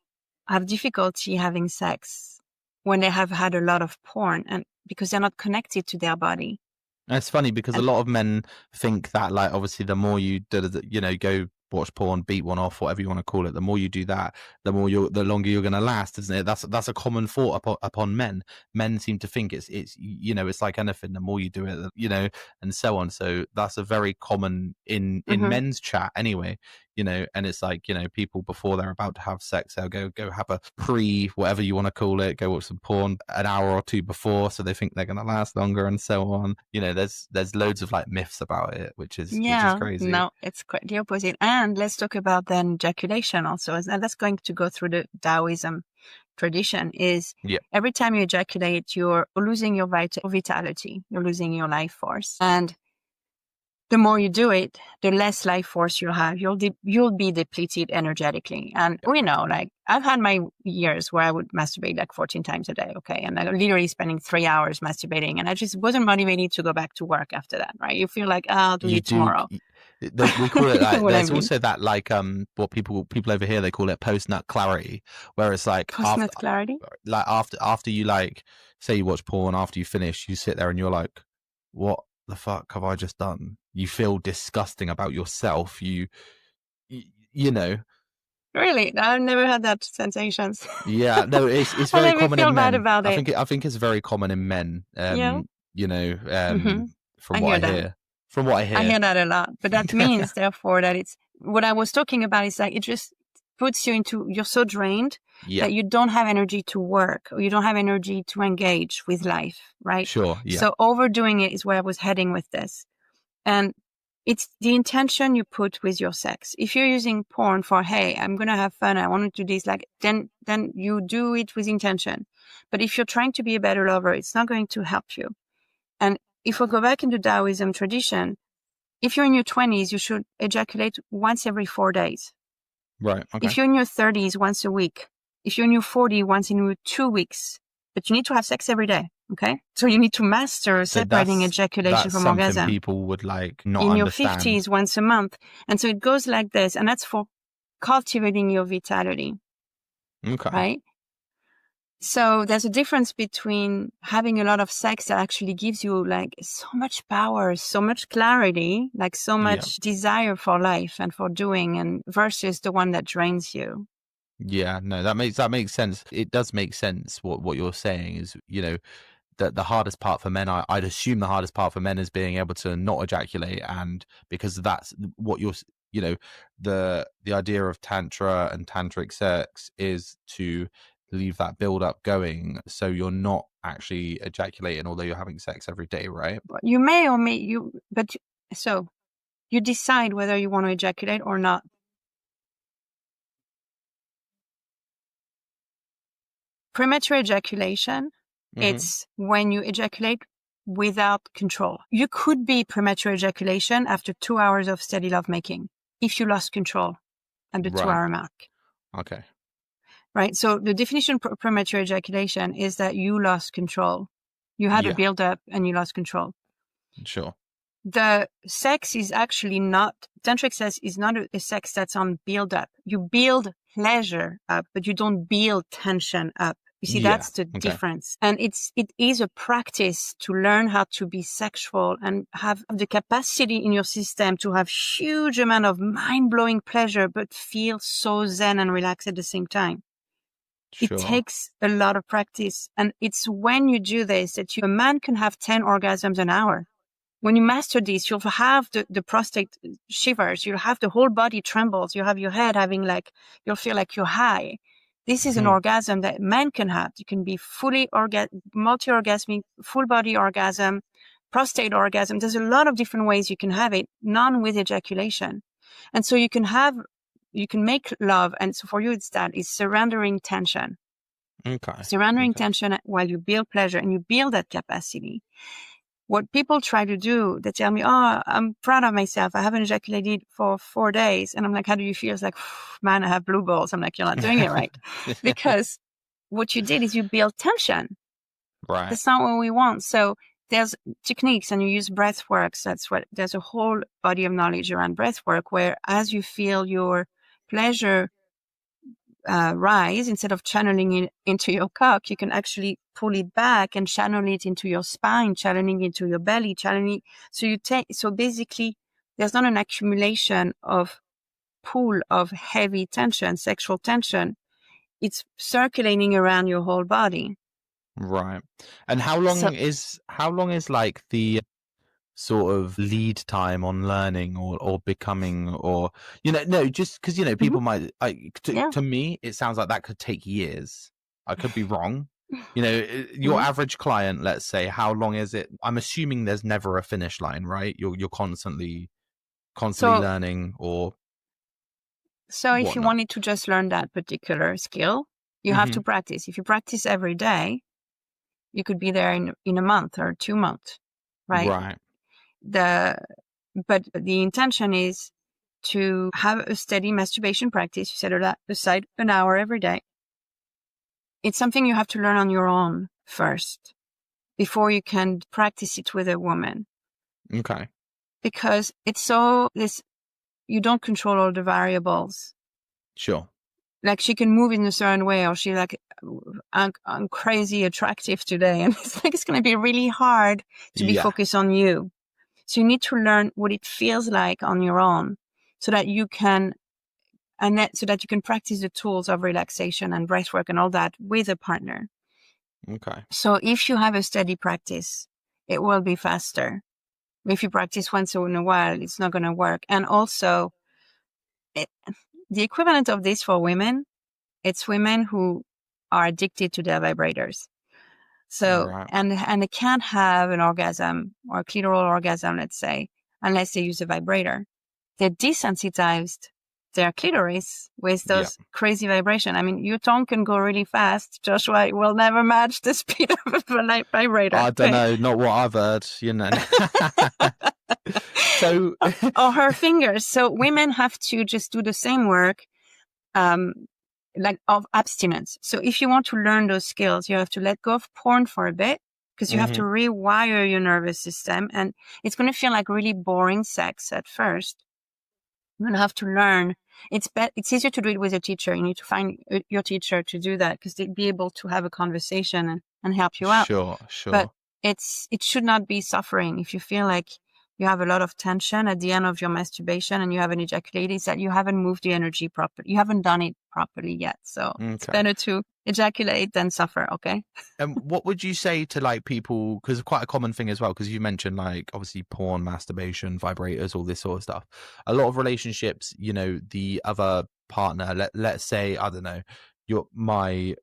have difficulty having sex when they have had a lot of porn, and because they're not connected to their body. It's funny because a lot of men think that, like, obviously the more you go watch porn, beat one off, whatever you want to call it, the more you do that, the longer you're going to last, isn't it? That's a common thought upon men. Men seem to think it's it's like anything. The more you do it, and so on. So that's a very common in men's chat anyway. And it's like, people before they're about to have sex, they'll go have a whatever you want to call it, go watch some porn an hour or two before, so they think they're going to last longer and so on. There's loads of like myths about it, which is crazy. No, it's quite the opposite. And let's talk about then ejaculation also. And that's going to go through the Taoism tradition is every time you ejaculate, you're losing your vitality, you're losing your life force. And the more you do it, the less life force you'll have. You'll be depleted energetically. And we know, like, I've had my years where I would masturbate like 14 times a day, okay? And I'm literally spending 3 hours masturbating. And I just wasn't motivated to go back to work after that, right? You feel like, I'll do it tomorrow. We call it like, there's also that like, what people over here, they call it post-nut clarity, where it's like post-nut clarity? Like after you like, say you watch porn, after you finish, you sit there and you're like, what the fuck have I just done? You feel disgusting about yourself. You know. Really? I've never had that sensations. Yeah, no, it's very common in men. Bad about I think it's very common in men. From what I hear. From what I hear. I hear that a lot. But that means therefore that it's what I was talking about is like it just puts you into, you're so drained that you don't have energy to work, or you don't have energy to engage with life, right? Sure. Yeah. So overdoing it is where I was heading with this. And it's the intention you put with your sex. If you're using porn for, hey, I'm going to have fun, I want to do this, like, then you do it with intention. But if you're trying to be a better lover, it's not going to help you. And if we go back into Taoism tradition, if you're in your 20s, you should ejaculate once every 4 days. Right. Okay. If you're in your 30s, once a week. If you're in your 40s, once in 2 weeks. But you need to have sex every day. Okay, so you need to master separating ejaculation from orgasm. People would like not in understand. your 50s, once a month, and so it goes like this, and that's for cultivating your vitality. Okay, right? So there's a difference between having a lot of sex that actually gives you like so much power, so much clarity, like so much desire for life and for doing, and versus the one that drains you. Yeah, no, that makes sense. It does make sense. What you're saying is, that the hardest part for men, I'd assume the hardest part for men is being able to not ejaculate, and because that's what you're, the idea of tantra and tantric sex is to leave that build up going, so you're not actually ejaculating, although you're having sex every day, right? You may or may so you decide whether you want to ejaculate or not. Premature ejaculation, it's when you ejaculate without control. You could be premature ejaculation after 2 hours of steady lovemaking if you lost control at the 2 hour mark. Okay. Right. So the definition of premature ejaculation is that you lost control. You had a build up and you lost control. Sure. The sex is actually not, tantric sex is not a sex that's on build up. You build pleasure up, but you don't build tension up. You see, that's the difference. And it is a practice to learn how to be sexual and have the capacity in your system to have huge amount of mind-blowing pleasure, but feel so zen and relaxed at the same time. Sure. It takes a lot of practice. And it's when you do this that a man can have 10 orgasms an hour. When you master this, you'll have the prostate shivers. You'll have the whole body trembles. You have your head you'll feel like you're high. This is an orgasm that men can have. You can be fully multi-orgasmic, full body orgasm, prostate orgasm. There's a lot of different ways you can have it, none with ejaculation. And so you can make love. And so for you, it's surrendering tension. Okay. Surrendering tension while you build pleasure and you build that capacity. What people try to do, they tell me, oh, I'm proud of myself. I haven't ejaculated for 4 days. And I'm like, how do you feel? It's like, man, I have blue balls. I'm like, you're not doing it right. Because what you did is you build tension. Right. That's not what we want. So there's techniques and you use breath works. There's a whole body of knowledge around breath work where as you feel your pleasure rise, instead of channeling it into your cock, you can actually pull it back and channel it into your spine, channeling into your belly, channeling. So basically there's not an accumulation of pool of heavy tension, sexual tension. It's circulating around your whole body. Right. And how So, long is like the sort of lead time on learning or becoming, or no, just because mhm, people might yeah. to me it sounds like that could take years. I could be wrong. Your Mhm. average client, let's say, how long is it? I'm assuming there's never a finish line, right? You're constantly So, learning or if you whatnot. wanted to just learn that particular skill, you have to Hmm. practice. If you practice every day, you could be there in a month or 2 months, right? Right. But the intention is to have a steady masturbation practice. You set aside an hour every day. It's something you have to learn on your own first before you can practice it with a woman, Okay. because you don't control all the variables. Sure. Like, she can move in a certain way, or she like, I'm crazy attractive today, and it's going to be really hard to be Yeah. focused on you. So you need to learn what it feels like on your own, so that you can practice the tools of relaxation and breathwork and all that with a partner. Okay. So if you have a steady practice, it will be faster. If you practice once in a while, it's not going to work. And also, the equivalent of this for women, it's women who are addicted to their vibrators. So, Right. and they can't have an orgasm or a clitoral orgasm, let's say, unless they use a vibrator. They're desensitized their clitoris with Yeah. those crazy vibration. I mean, your tongue can go really fast, Joshua. It will never match the speed of a vibrator. I don't know, not what I've heard, So Or her fingers. So women have to just do the same work, like of abstinence. So if you want to learn those skills, you have to let go of porn for a bit, because you have to Mhm. rewire your nervous system, and it's going to feel like really boring sex at first. You're going to have to learn. It's easier to do it with a teacher. You need to find your teacher to do that, because they'd be able to have a conversation and help you out. Sure. But it should not be suffering. If you feel like you have a lot of tension at the end of your masturbation and you haven't ejaculated, it's that you haven't moved the energy properly. You haven't done it properly yet. So it's Okay. better to ejaculate than suffer. Okay. And what would you say to like people, because it's quite a common thing as well, because you mentioned like obviously porn, masturbation, vibrators, all this sort of stuff. A lot of relationships, the other partner, let's say, I don't know,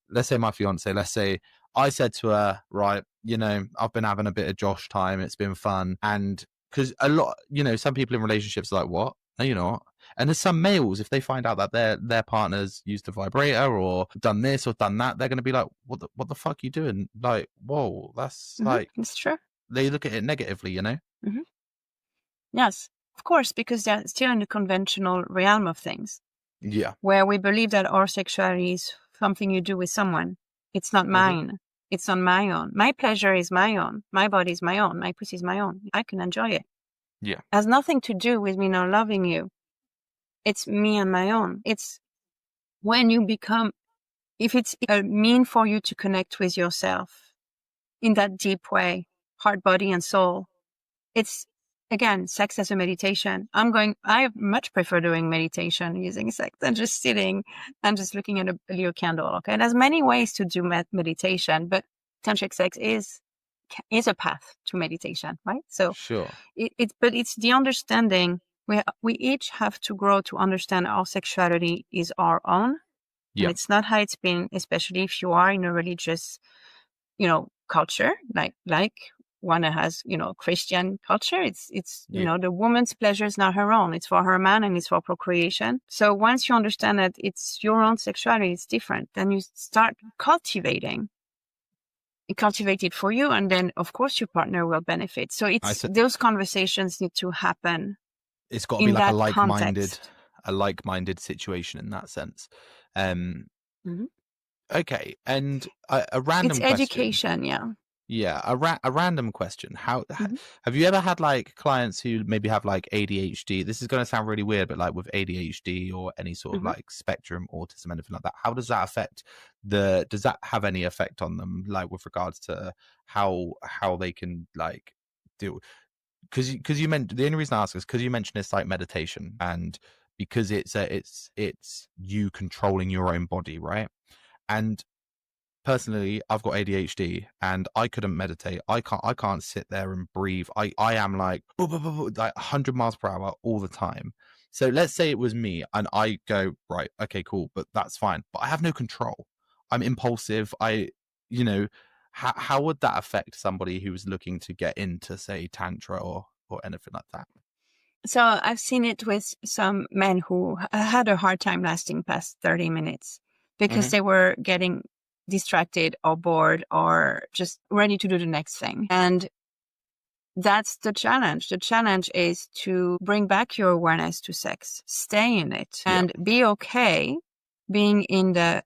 let's say my fiance, let's say I said to her, right, I've been having a bit of Josh time, it's been fun. And because a lot, some people in relationships are like, what? No, you're not. And there's some males, if they find out that their partner's used a vibrator or done this or done that, they're going to be like, what the fuck are you doing? Like, whoa, that's like, It's true. they look at it negatively, Mm-hmm. Yes, of course, because they're still in the conventional realm of things, Yeah. where we believe that our sexuality is something you do with someone. It's not Hmm. mine. It's on my own. My pleasure is my own. My body is my own. My pussy is my own. I can enjoy it. Yeah. It has nothing to do with me not loving you. It's me and my own. It's when you become, if it's a mean for you to connect with yourself in that deep way, heart, body, and soul, it's, again, sex as a meditation. I much prefer doing meditation using sex than just sitting and just looking at a little candle. Okay. And there's many ways to do meditation, but tantric sex is a path to meditation, right? So Sure. but it's the understanding. We each have to grow to understand our sexuality is our own, and Yeah. it's not how it's been, especially if you are in a religious, culture, like one that has, Christian culture. It's, Yeah. the woman's pleasure is not her own. It's for her man and it's for procreation. So once you understand that it's your own sexuality, it's different, then you start cultivate it for you, and then of course your partner will benefit. So I it's said those conversations need to happen it's got to be in like that context. a like-minded situation in that sense. Um, Mhm. okay. And a It's random question. education, yeah. Yeah, a random question. Mhm. Have you ever had like clients who maybe have like ADHD? This is going to sound really weird, but like with ADHD or any sort of Mhm. like spectrum autism, anything like that. How does that affect does that have any effect on them, like with regards to how they can like do? Because you meant the only reason I ask is because you mentioned it's like meditation and because it's you controlling your own body, right? And personally, I've got ADHD and I couldn't meditate. I can't sit there and breathe. I am like boo, boo, boo, boo, like 100 miles per hour all the time. So let's say it was me and I go, right, okay, cool, but that's fine. But I have no control. I'm impulsive. You know, how would that affect somebody who was looking to get into, say, Tantra or anything like that? So I've seen it with some men who had a hard time lasting past 30 minutes because they were getting distracted or bored or just ready to do the next thing. And that's the challenge. The challenge is to bring back your awareness to sex, stay in it, and be okay being in the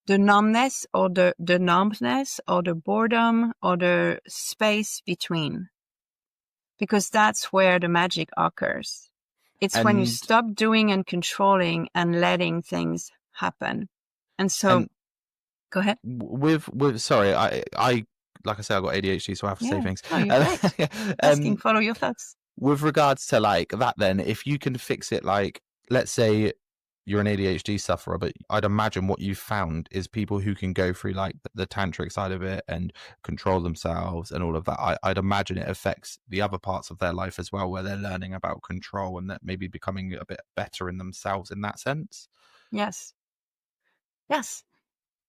numbness or the numbness or the boredom or the space between. Because that's where the magic occurs. It's when you stop doing and controlling and letting things happen. And so, go ahead. With sorry, I like I said, I've got ADHD, so I have to say things. No, you're great. Asking, follow your thoughts. With regards to like that, then, if you can fix it, like, let's say you're an ADHD sufferer, but I'd imagine what you've found is people who can go through like the tantric side of it and control themselves and all of that. I'd imagine it affects the other parts of their life as well, where they're learning about control and that maybe becoming a bit better in themselves in that sense. Yes.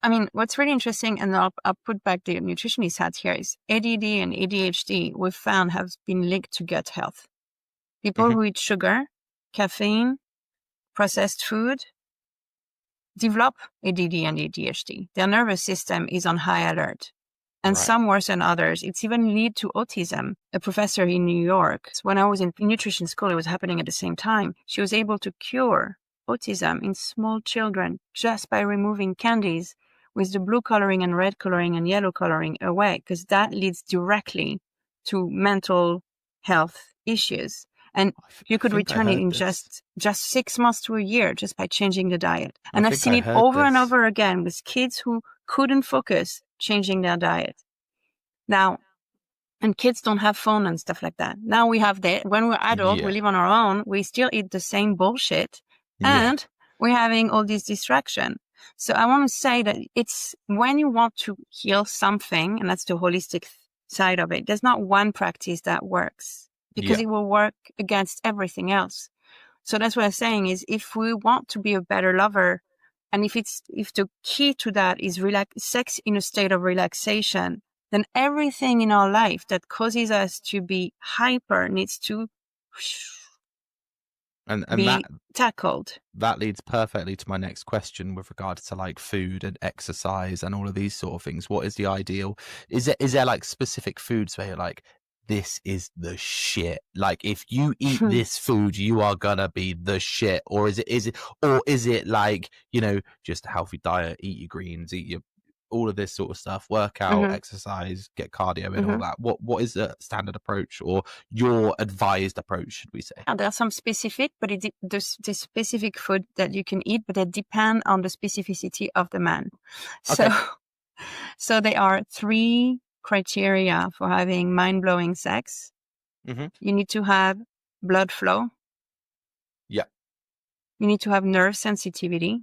I mean, what's really interesting, and I'll put back the nutritionist hat here, is ADD and ADHD we've found have been linked to gut health. People who eat sugar, caffeine, processed food, develop ADD and ADHD. Their nervous system is on high alert. And some worse than others. It's even lead to autism. A professor in New York, when I was in nutrition school, it was happening at the same time. She was able to cure autism in small children just by removing candies with the blue coloring and red coloring and yellow coloring away, because that leads directly to mental health issues. And you could return it in just 6 months to a year just by changing the diet. And I've seen it over and over again with kids who couldn't focus, changing their diet. Now, and kids don't have phone and stuff like that. Now we have that. When we're adult, we live on our own. We still eat the same bullshit. And we're having all this distraction. So I want to say that it's when you want to heal something, and that's the holistic side of it, there's not one practice that works because it will work against everything else. So that's what I'm saying is if we want to be a better lover, and if the key to that is sex in a state of relaxation, then everything in our life that causes us to be hyper needs to be tackled. That leads perfectly to my next question with regards to like food and exercise and all of these sort of things. What is the ideal? Is there like specific foods where you're like, this is the shit? Like, if you eat this food, you are gonna be the shit. Or is it like, you know, just a healthy diet, eat your greens, eat your all of this sort of stuff, work out, exercise, get cardio and all that? What is the standard approach or your advised approach, should we say? There are some specific, but the specific food that you can eat, but they depend on the specificity of the man. So there are 3 criteria for having mind-blowing sex. You need to have blood flow. You need to have nerve sensitivity.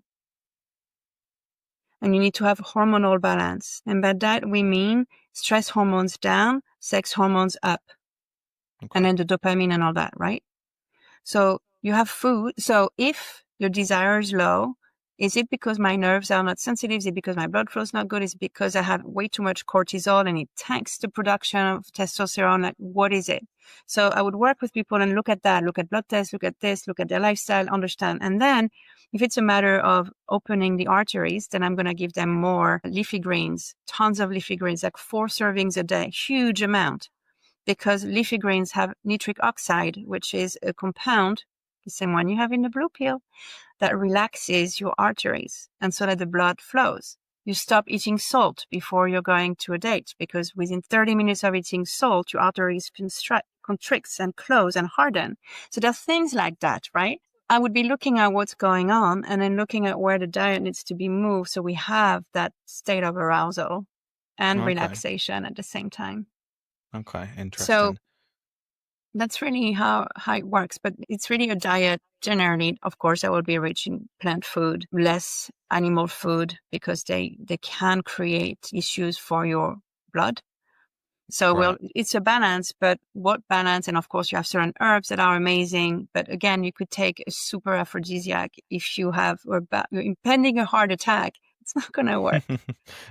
And you need to have hormonal balance. And by that, we mean stress hormones down, sex hormones up. And then the dopamine and all that, right? So you have food. So if your desire is low, is it because my nerves are not sensitive? Is it because my blood flow is not good? Is it because I have way too much cortisol and it tanks the production of testosterone? Like, what is it? So I would work with people and look at that, look at blood tests, look at this, look at their lifestyle, understand. And then if it's a matter of opening the arteries, then I'm going to give them more leafy greens, tons of leafy greens, like 4 servings a day, huge amount. Because leafy greens have nitric oxide, which is a compound, the same one you have in the blue pill, that relaxes your arteries and so that the blood flows. You stop eating salt before you're going to a date because within 30 minutes of eating salt, your arteries constricts and close and harden. So there are things like that, right? I would be looking at what's going on and then looking at where the diet needs to be moved so we have that state of arousal and relaxation at the same time. Okay, interesting. That's really how it works. But it's really a diet generally. Of course, I will be rich in plant food, less animal food, because they can create issues for your blood. So, well, it's a balance, but what balance? And of course, you have certain herbs that are amazing. But again, you could take a super aphrodisiac if you have you're impending a heart attack. It's not going to work.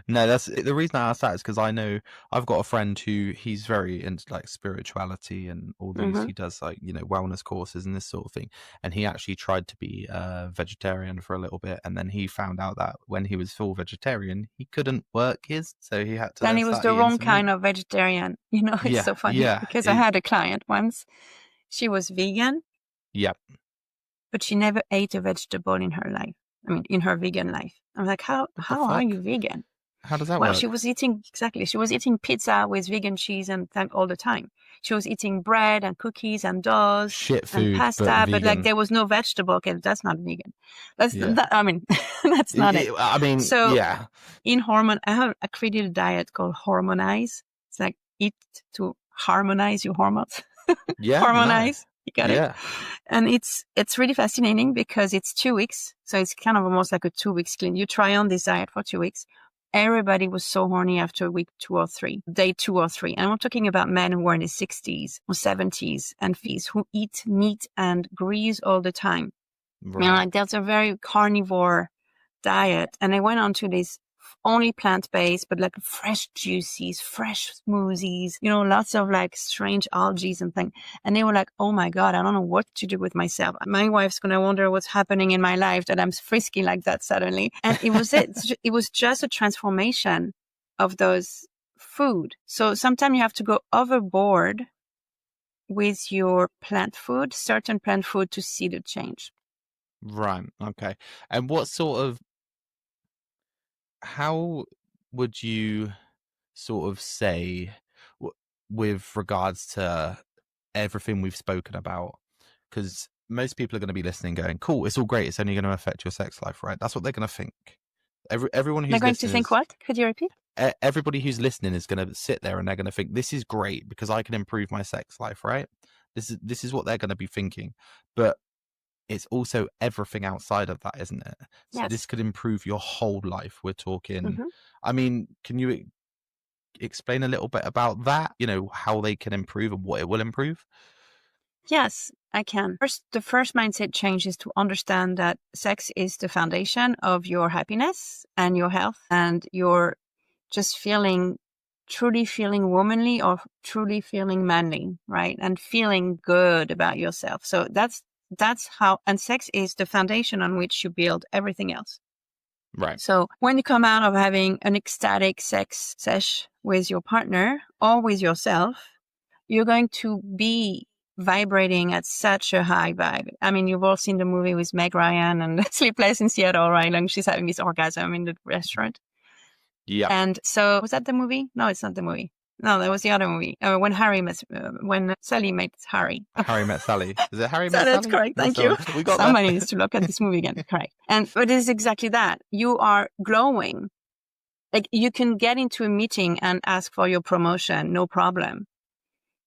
No, that's the reason I asked that is because I know I've got a friend who he's very into like spirituality and all these. He does like, you know, wellness courses and this sort of thing. And he actually tried to be a vegetarian for a little bit, and then he found out that when he was full vegetarian, he couldn't work his, so he had to. Then he was the wrong kind of vegetarian. You know, it's so funny because I had a client once. She was vegan. Yep. But she never ate a vegetable in her life. I mean, in her vegan life. I'm like, how are you vegan? How does that work? Well, she was eating pizza with vegan cheese and all the time. She was eating bread and cookies and doughs food, and pasta, but like there was no vegetable. Okay, that's not vegan. That's I mean, that's not it. I mean, so in I created a diet called Hormonize. It's like eat to harmonize your hormones. Harmonize. No. You got it? And it's really fascinating because it's 2 weeks. So it's kind of almost like a 2 weeks clean. You try on this diet for 2 weeks. Everybody was so horny after week 2 or 3, day 2 or 3. And I'm talking about men who were in their 60s or 70s and fees who eat meat and grease all the time. Right. You know, like that's a very carnivore diet. And I went on to this only plant-based, but like fresh juices, fresh smoothies, you know, lots of like strange algae and things. And they were like, oh my God, I don't know what to do with myself. My wife's going to wonder what's happening in my life that I'm frisky like that suddenly. And it was it was just a transformation of those food. So sometimes you have to go overboard with your plant food, certain plant food, to see the change. Right. Okay. And what sort of, how would you sort of say with regards to everything we've spoken about? Because most people are going to be listening going, cool, it's all great, it's only going to affect your sex life, right? That's what they're going to think. Everyone who's they're going to think what? Could you repeat? Everybody who's listening is going to sit there and they're going to think, this is great because I can improve my sex life, right? This is what they're going to be thinking. But it's also everything outside of that, isn't it? So this could improve your whole life. We're talking, I mean, can you explain a little bit about that? You know, how they can improve and what it will improve? Yes, I can. The first mindset change is to understand that sex is the foundation of your happiness and your health, and you're just truly feeling womanly or truly feeling manly, right? And feeling good about yourself. So that's how, and sex is the foundation on which you build everything else. Right. So when you come out of having an ecstatic sex sesh with your partner or with yourself, you're going to be vibrating at such a high vibe. I mean, you've all seen the movie with Meg Ryan and Sleepless in Seattle, right? Like she's having this orgasm in the restaurant. Yeah. And so, was that the movie? No, it's not the movie. No, that was the other movie. When Sally met Harry. Harry met Sally. Is it Harry met Sally? That's correct. Thank you. We got Somebody needs to look at this movie again. Correct. But it is exactly that. You are glowing. Like you can get into a meeting and ask for your promotion, no problem.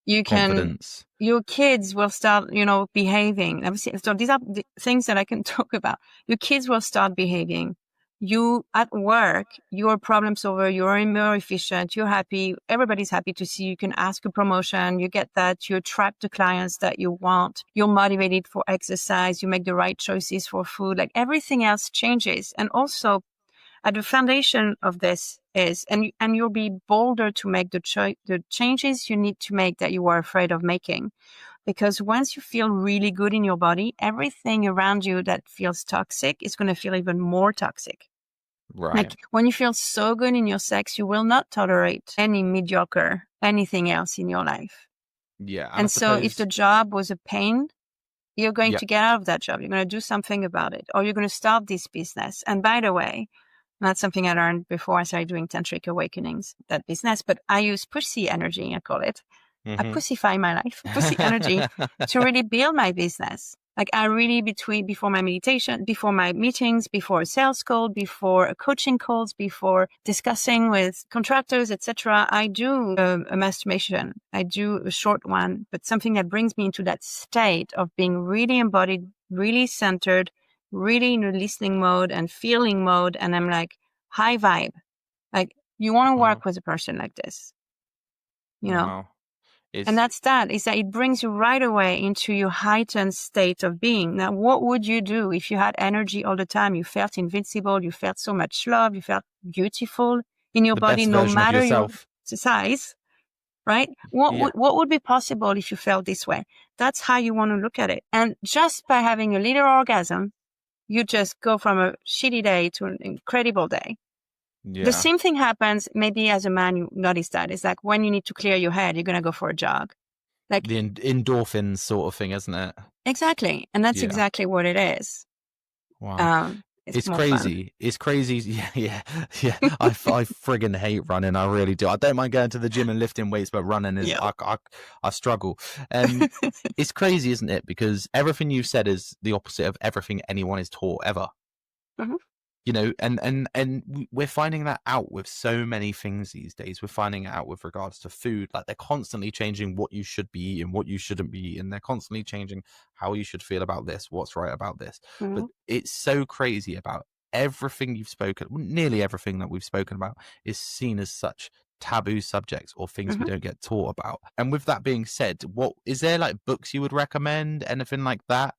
You can. Confidence. Your kids will start, behaving. So these are the things that I can talk about. Your kids will start behaving. You at work, your problem solver, you're more efficient, you're happy, everybody's happy to see you can ask a promotion, you get that, you attract the clients that you want, you're motivated for exercise, you make the right choices for food, like everything else changes. And also at the foundation of this is, and you'll be bolder to make the changes you need to make that you were afraid of making. Because once you feel really good in your body, everything around you that feels toxic is going to feel even more toxic. Right. Like when you feel so good in your sex, you will not tolerate anything else in your life. Yeah. And so if the job was a pain, you're going to get out of that job. You're going to do something about it, or you're going to start this business. And by the way, that's something I learned before I started doing Tantric Awakenings, that business, but I use pussy energy, I call it. I pussify my life, pussy energy, to really build my business. Like I really before my meditation, before my meetings, before a sales call, before a coaching calls, before discussing with contractors, etc., I do a masturbation. I do a short one, but something that brings me into that state of being really embodied, really centered, really in a listening mode and feeling mode. And I'm like high vibe. Like you want to work with a person like this, you know? Wow. And is that it brings you right away into your heightened state of being. Now, what would you do if you had energy all the time? You felt invincible. You felt so much love. You felt beautiful in your body, no matter your size, right? What would be possible if you felt this way? That's how you want to look at it. And just by having a little orgasm, you just go from a shitty day to an incredible day. The same thing happens, maybe as a man, you notice that. It's like when you need to clear your head, you're going to go for a jog. Like the endorphins sort of thing, isn't it? Exactly. And that's exactly what it is. Wow. It's crazy. Fun. It's crazy. Yeah. I friggin' hate running. I really do. I don't mind going to the gym and lifting weights, but running is, I struggle. It's crazy, isn't it? Because everything you've said is the opposite of everything anyone is taught ever. Mm-hmm. You know, and we're finding that out with so many things these days. We're finding it out with regards to food. Like they're constantly changing what you should be eating, what you shouldn't be eating. They're constantly changing how you should feel about this, what's right about this. Mm-hmm. But it's so crazy about everything you've spoken, nearly everything that we've spoken about is seen as such taboo subjects or things we don't get taught about. And with that being said, what is there like books you would recommend, anything like that?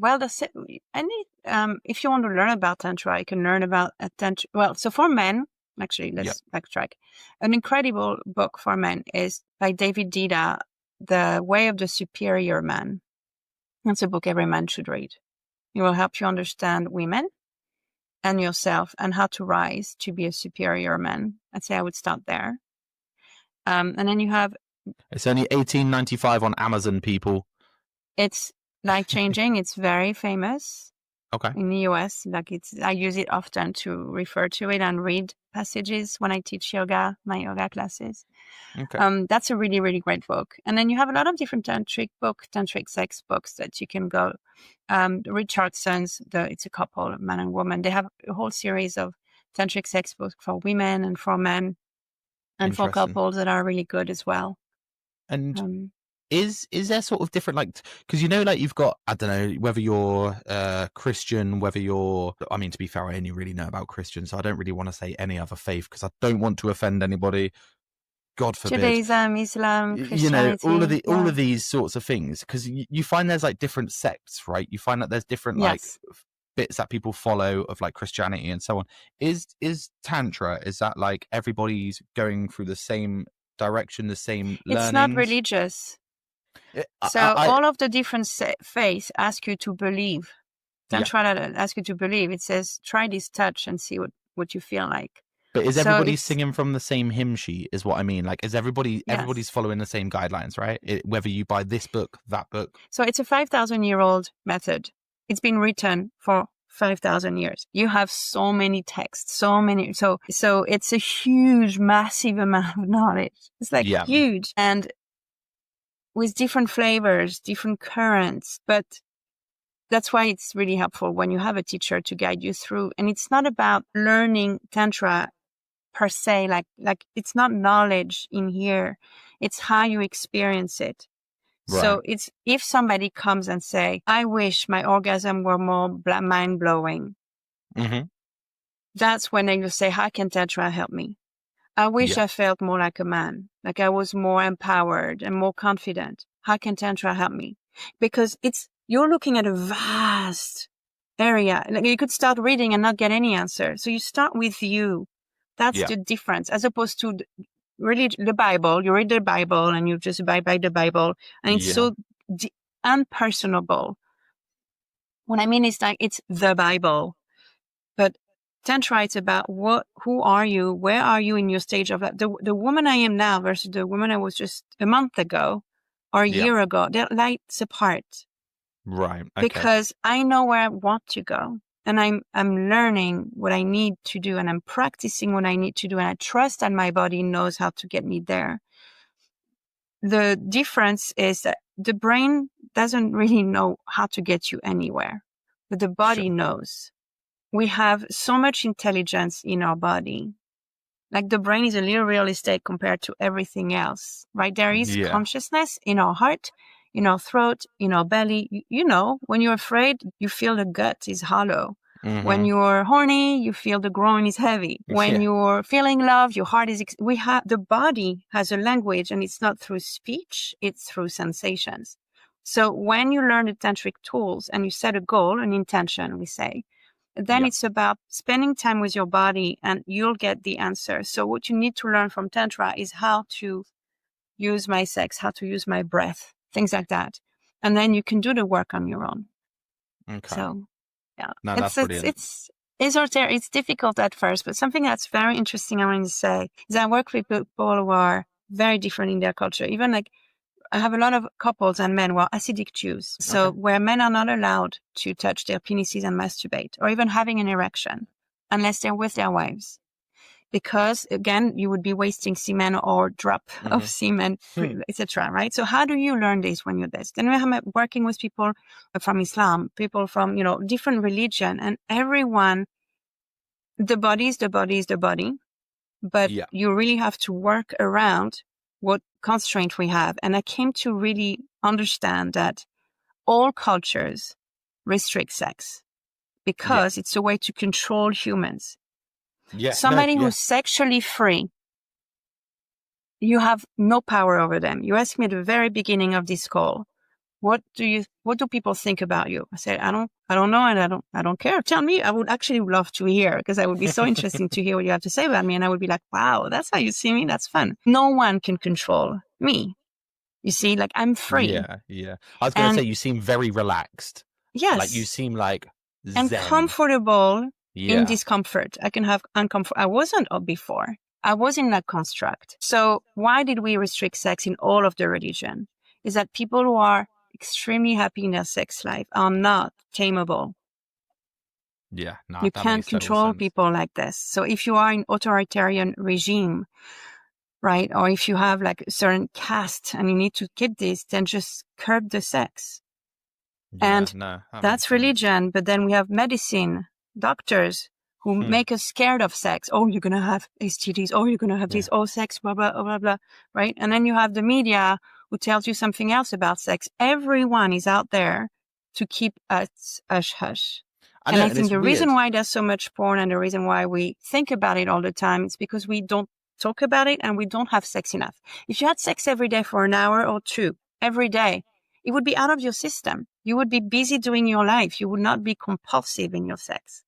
Well, if you want to learn about Tantra, you can learn about Tantra. Well, so for men, actually, let's backtrack. An incredible book for men is by David Dida, The Way of the Superior Man. That's a book every man should read. It will help you understand women and yourself and how to rise to be a superior man. I'd say I would start there. And then you have... It's only $18.95 on Amazon, people. It's life-changing. It's very famous. Okay. In the US, I use it often to refer to it and read passages when I teach my yoga classes. Okay. That's a really, really great book. And then you have a lot of different tantric sex books that you can go. Richardson's, it's a couple, man and woman. They have a whole series of tantric sex books for women and for men and for couples that are really good as well. And is there sort of different, like, because like you've got, I don't know whether you're Christian, whether you're, I mean, to be fair, I only really know about Christians, so I don't really want to say any other faith because I don't want to offend anybody. God forbid. Judaism, Islam, Christianity. All of these sorts of things, because you find there's like different sects, right? You find that there's different like bits that people follow of like Christianity and so on. Is Tantra, is that like everybody's going through the same direction, the same learnings? It's not religious. So all of the different faiths ask you to believe. Tantra ask you to believe. It says, try this touch and see what you feel like. But is everybody singing from the same hymn sheet is what I mean? Like, is everybody's following the same guidelines, right? Whether you buy this book, that book. So it's a 5,000-year-old method. It's been written for 5,000 years. You have so many texts, so many. So it's a huge, massive amount of knowledge. It's like huge. And with different flavors, different currents, but that's why it's really helpful when you have a teacher to guide you through. And it's not about learning Tantra per se, like it's not knowledge in here. It's how you experience it. Right. So it's, if somebody comes and say, I wish my orgasm were more mind-blowing. Mm-hmm. That's when you say, how can Tantra help me? I wish I felt more like a man, like I was more empowered and more confident. How can Tantra help me? Because you're looking at a vast area. Like you could start reading and not get any answer. So you start with you. That's the difference, as opposed to really the Bible. You read the Bible and you just abide by the Bible, and it's so unpersonable. What I mean is like it's the Bible, but Tantra, it's about who are you? Where are you in your stage of life? The woman I am now versus the woman I was just a month ago or a year ago, they're lights apart. Right. Okay. Because I know where I want to go, and I'm learning what I need to do, and I'm practicing what I need to do, and I trust that my body knows how to get me there. The difference is that the brain doesn't really know how to get you anywhere, but the body Sure. knows. We have so much intelligence in our body. Like the brain is a little real estate compared to everything else, right? There is Yeah. consciousness in our heart, in our throat, in our belly. You know, when you're afraid, you feel the gut is hollow. When you're horny, you feel the groin is heavy. When Yeah. you're feeling love, your heart is, the body has a language, and it's not through speech, it's through sensations. So when you learn the tantric tools and you set a goal, an intention, we say, then Yeah. it's about spending time with your body and you'll get the answer. So what you need to learn from Tantra is how to use my sex, how to use my breath, things like that. And then you can do the work on your own. Okay. So yeah, No, that's brilliant. it's esoteric. It's difficult at first, but something that's very interesting I want to say is I work with people who are very different in their culture. Even like I have a lot of couples and men who are acidic Jews. So where men are not allowed to touch their penises and masturbate or even having an erection unless they're with their wives. Because again, you would be wasting semen or drop of semen, etc. Right? So how do you learn this when you're this? Then I'm working with people from Islam, people from, different religion, and everyone, the body is the body is the body. But Yeah. you really have to work around what constraint we have. And I came to really understand that all cultures restrict sex because it's a way to control humans. Yeah. Somebody No, yeah. who's sexually free, you have no power over them. You asked me at the very beginning of this call, what do people think about you? I said, I don't know. And I don't care. Tell me. I would actually love to hear, because I would be so interesting to hear what you have to say about me. And I would be like, wow, that's how you see me. That's fun. No one can control me. You see, like I'm free. Yeah. Yeah. I was going to say, you seem very relaxed. Yes. Like you seem like zen. And comfortable in Yeah. discomfort. I can have uncomfort. I wasn't before. I was in that construct. So why did we restrict sex in all of the religion? Is that people who are extremely happy in their sex life are not tameable. Yeah, no, You that can't makes total control sense. people like this. So if you are in authoritarian regime, right, or if you have like a certain caste and you need to keep this, then just curb the sex. Yeah, And no, that's religion. But then we have medicine, doctors who make us scared of sex. Oh, you're going to have STDs. Oh, you're going to have this. Oh, sex, blah, blah, blah, blah. Right. And then you have the media who tells you something else about sex. Everyone is out there to keep us hush hush. And I think the reason why there's so much porn and the reason why we think about it all the time is because we don't talk about it and we don't have sex enough. If you had sex every day for an hour or two, every day, it would be out of your system. You would be busy doing your life. You would not be compulsive in your sex.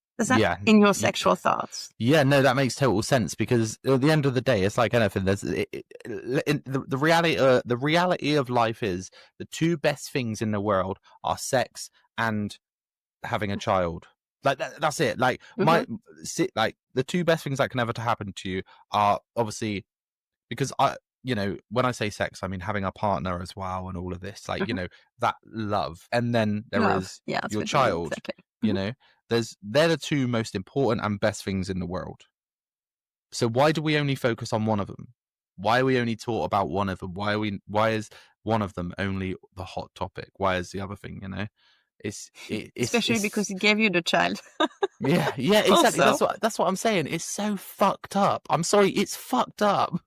In your sexual thoughts. Yeah, no, that makes total sense, because at the end of the day, it's like anything. There's the reality of life is the two best things in the world are sex and having a child. Like that's it. Like like the two best things that can ever happen to you are obviously, because when I say sex, I mean having a partner as well, and all of this, like, that love. And then there is your child, exactly. they're the two most important and best things in the world. So why do we only focus on one of them? Why are we only taught about one of them? Why is one of them only the hot topic? Why is the other thing, especially because it gave you the child. yeah, exactly. That's what I'm saying. It's so fucked up. I'm sorry, it's fucked up.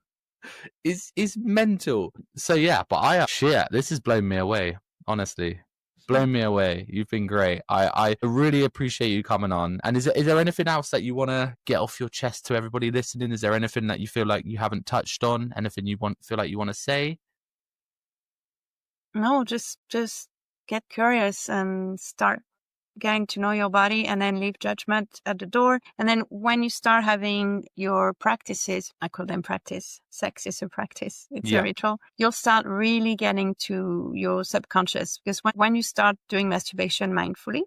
It's mental. So yeah, but shit, this has blown me away, honestly. Blown me away. You've been great. I really appreciate you coming on. And is there anything else that you want to get off your chest to everybody listening? Is there anything that you feel like you haven't touched on? Anything you feel like you want to say? No, just get curious and start getting to know your body, and then leave judgment at the door. And then when you start having your practices, I call them practice. Sex is a practice. It's a ritual. You'll start really getting to your subconscious, because when you start doing masturbation mindfully,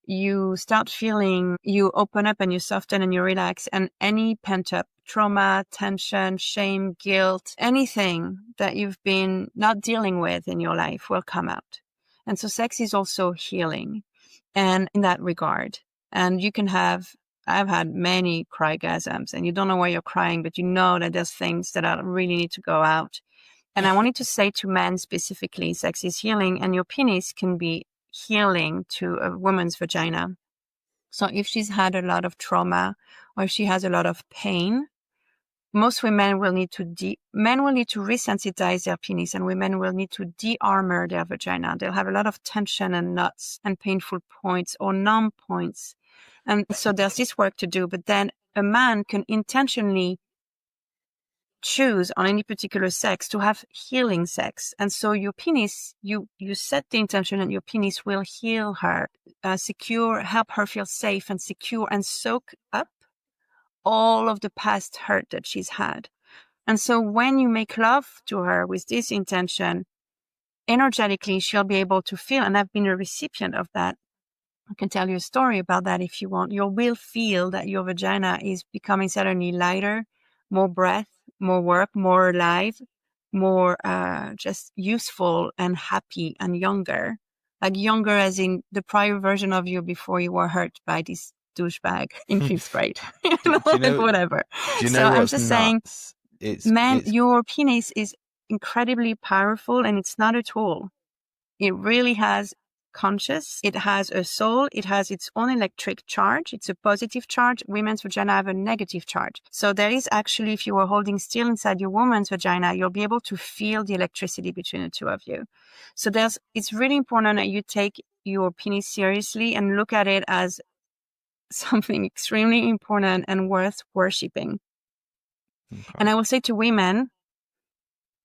you start feeling, you open up and you soften and you relax, and any pent up trauma, tension, shame, guilt, anything that you've been not dealing with in your life will come out. And so sex is also healing. And in that regard, and I've had many crygasms, and you don't know why you're crying, but you know that there's things that really need to go out. And I wanted to say to men specifically, sex is healing, and your penis can be healing to a woman's vagina. So if she's had a lot of trauma or if she has a lot of pain, most women will need to men will need to resensitize their penis, and women will need to de-armor their vagina. They'll have a lot of tension and knots and painful points or numb points. And so there's this work to do, but then a man can intentionally choose on any particular sex to have healing sex. And so your penis, you set the intention and your penis will heal her, help her feel safe and secure and soak up all of the past hurt that she's had. And so when you make love to her with this intention, energetically, she'll be able to feel, and I've been a recipient of that. I can tell you a story about that if you want. You will feel that your vagina is becoming suddenly lighter, more breath, more work, more alive, more just useful and happy and younger. Like younger as in the prior version of you before you were hurt by this douchebag in 5th grade. Whatever. So I'm just saying, your penis is incredibly powerful, and it's not a tool. It really has conscious. It has a soul. It has its own electric charge. It's a positive charge. Women's vagina have a negative charge. So there is actually, if you were holding still inside your woman's vagina, you'll be able to feel the electricity between the two of you. So it's really important that you take your penis seriously and look at it as something extremely important and worth worshipping. Okay. And I will say to women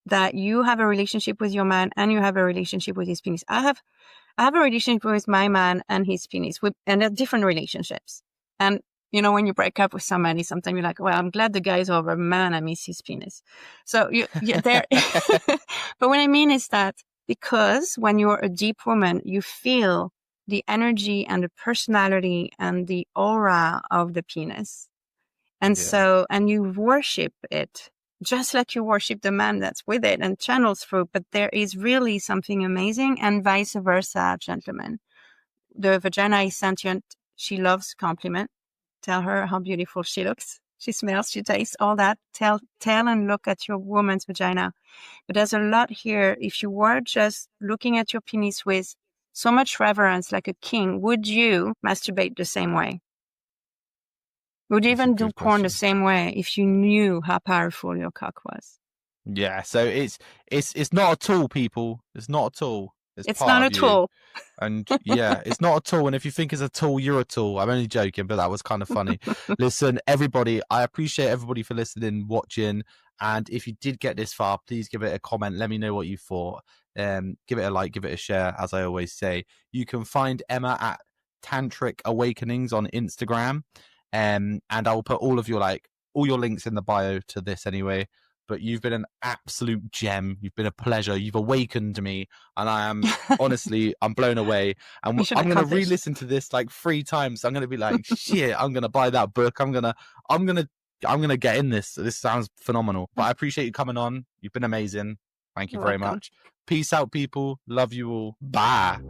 that you have a relationship with your man and you have a relationship with his penis. I have a relationship with my man and his penis, and they're different relationships. And, when you break up with somebody, sometimes you're like, well, I'm glad the guy's over, man, I miss his penis. So there. But what I mean is that because when you're a deep woman, you feel the energy and the personality and the aura of the penis. And and you worship it just like you worship the man that's with it and channels through. But there is really something amazing, and vice versa, gentlemen. The vagina is sentient. She loves compliment. Tell her how beautiful she looks. She smells, she tastes, all that. Tell and look at your woman's vagina. But there's a lot here. If you were just looking at your penis with so much reverence like a king, would you masturbate the same way? Would you even do porn the same way if you knew how powerful your cock was? Yeah, so it's not a tool, people. It's not a tool. It's not a tool. And yeah, it's not a tool. And if you think it's a tool, you're a tool. I'm only joking, but that was kind of funny. Listen, everybody, I appreciate everybody for listening, watching. And if you did get this far, please give it a comment. Let me know what you thought. Give it a like, give it a share, as I always say. You can find Emma at Tantric Awakenings on Instagram. And I will put all your links in the bio to this anyway. But you've been an absolute gem. You've been a pleasure. You've awakened me, and I am honestly, I'm blown away. And I'm going to re-listen to this like 3 times. I'm going to be like, shit, I'm going to buy that book. I'm going to get in this. This sounds phenomenal. But I appreciate you coming on. You've been amazing. Thank you very much. Peace out, people. Love you all. Bye.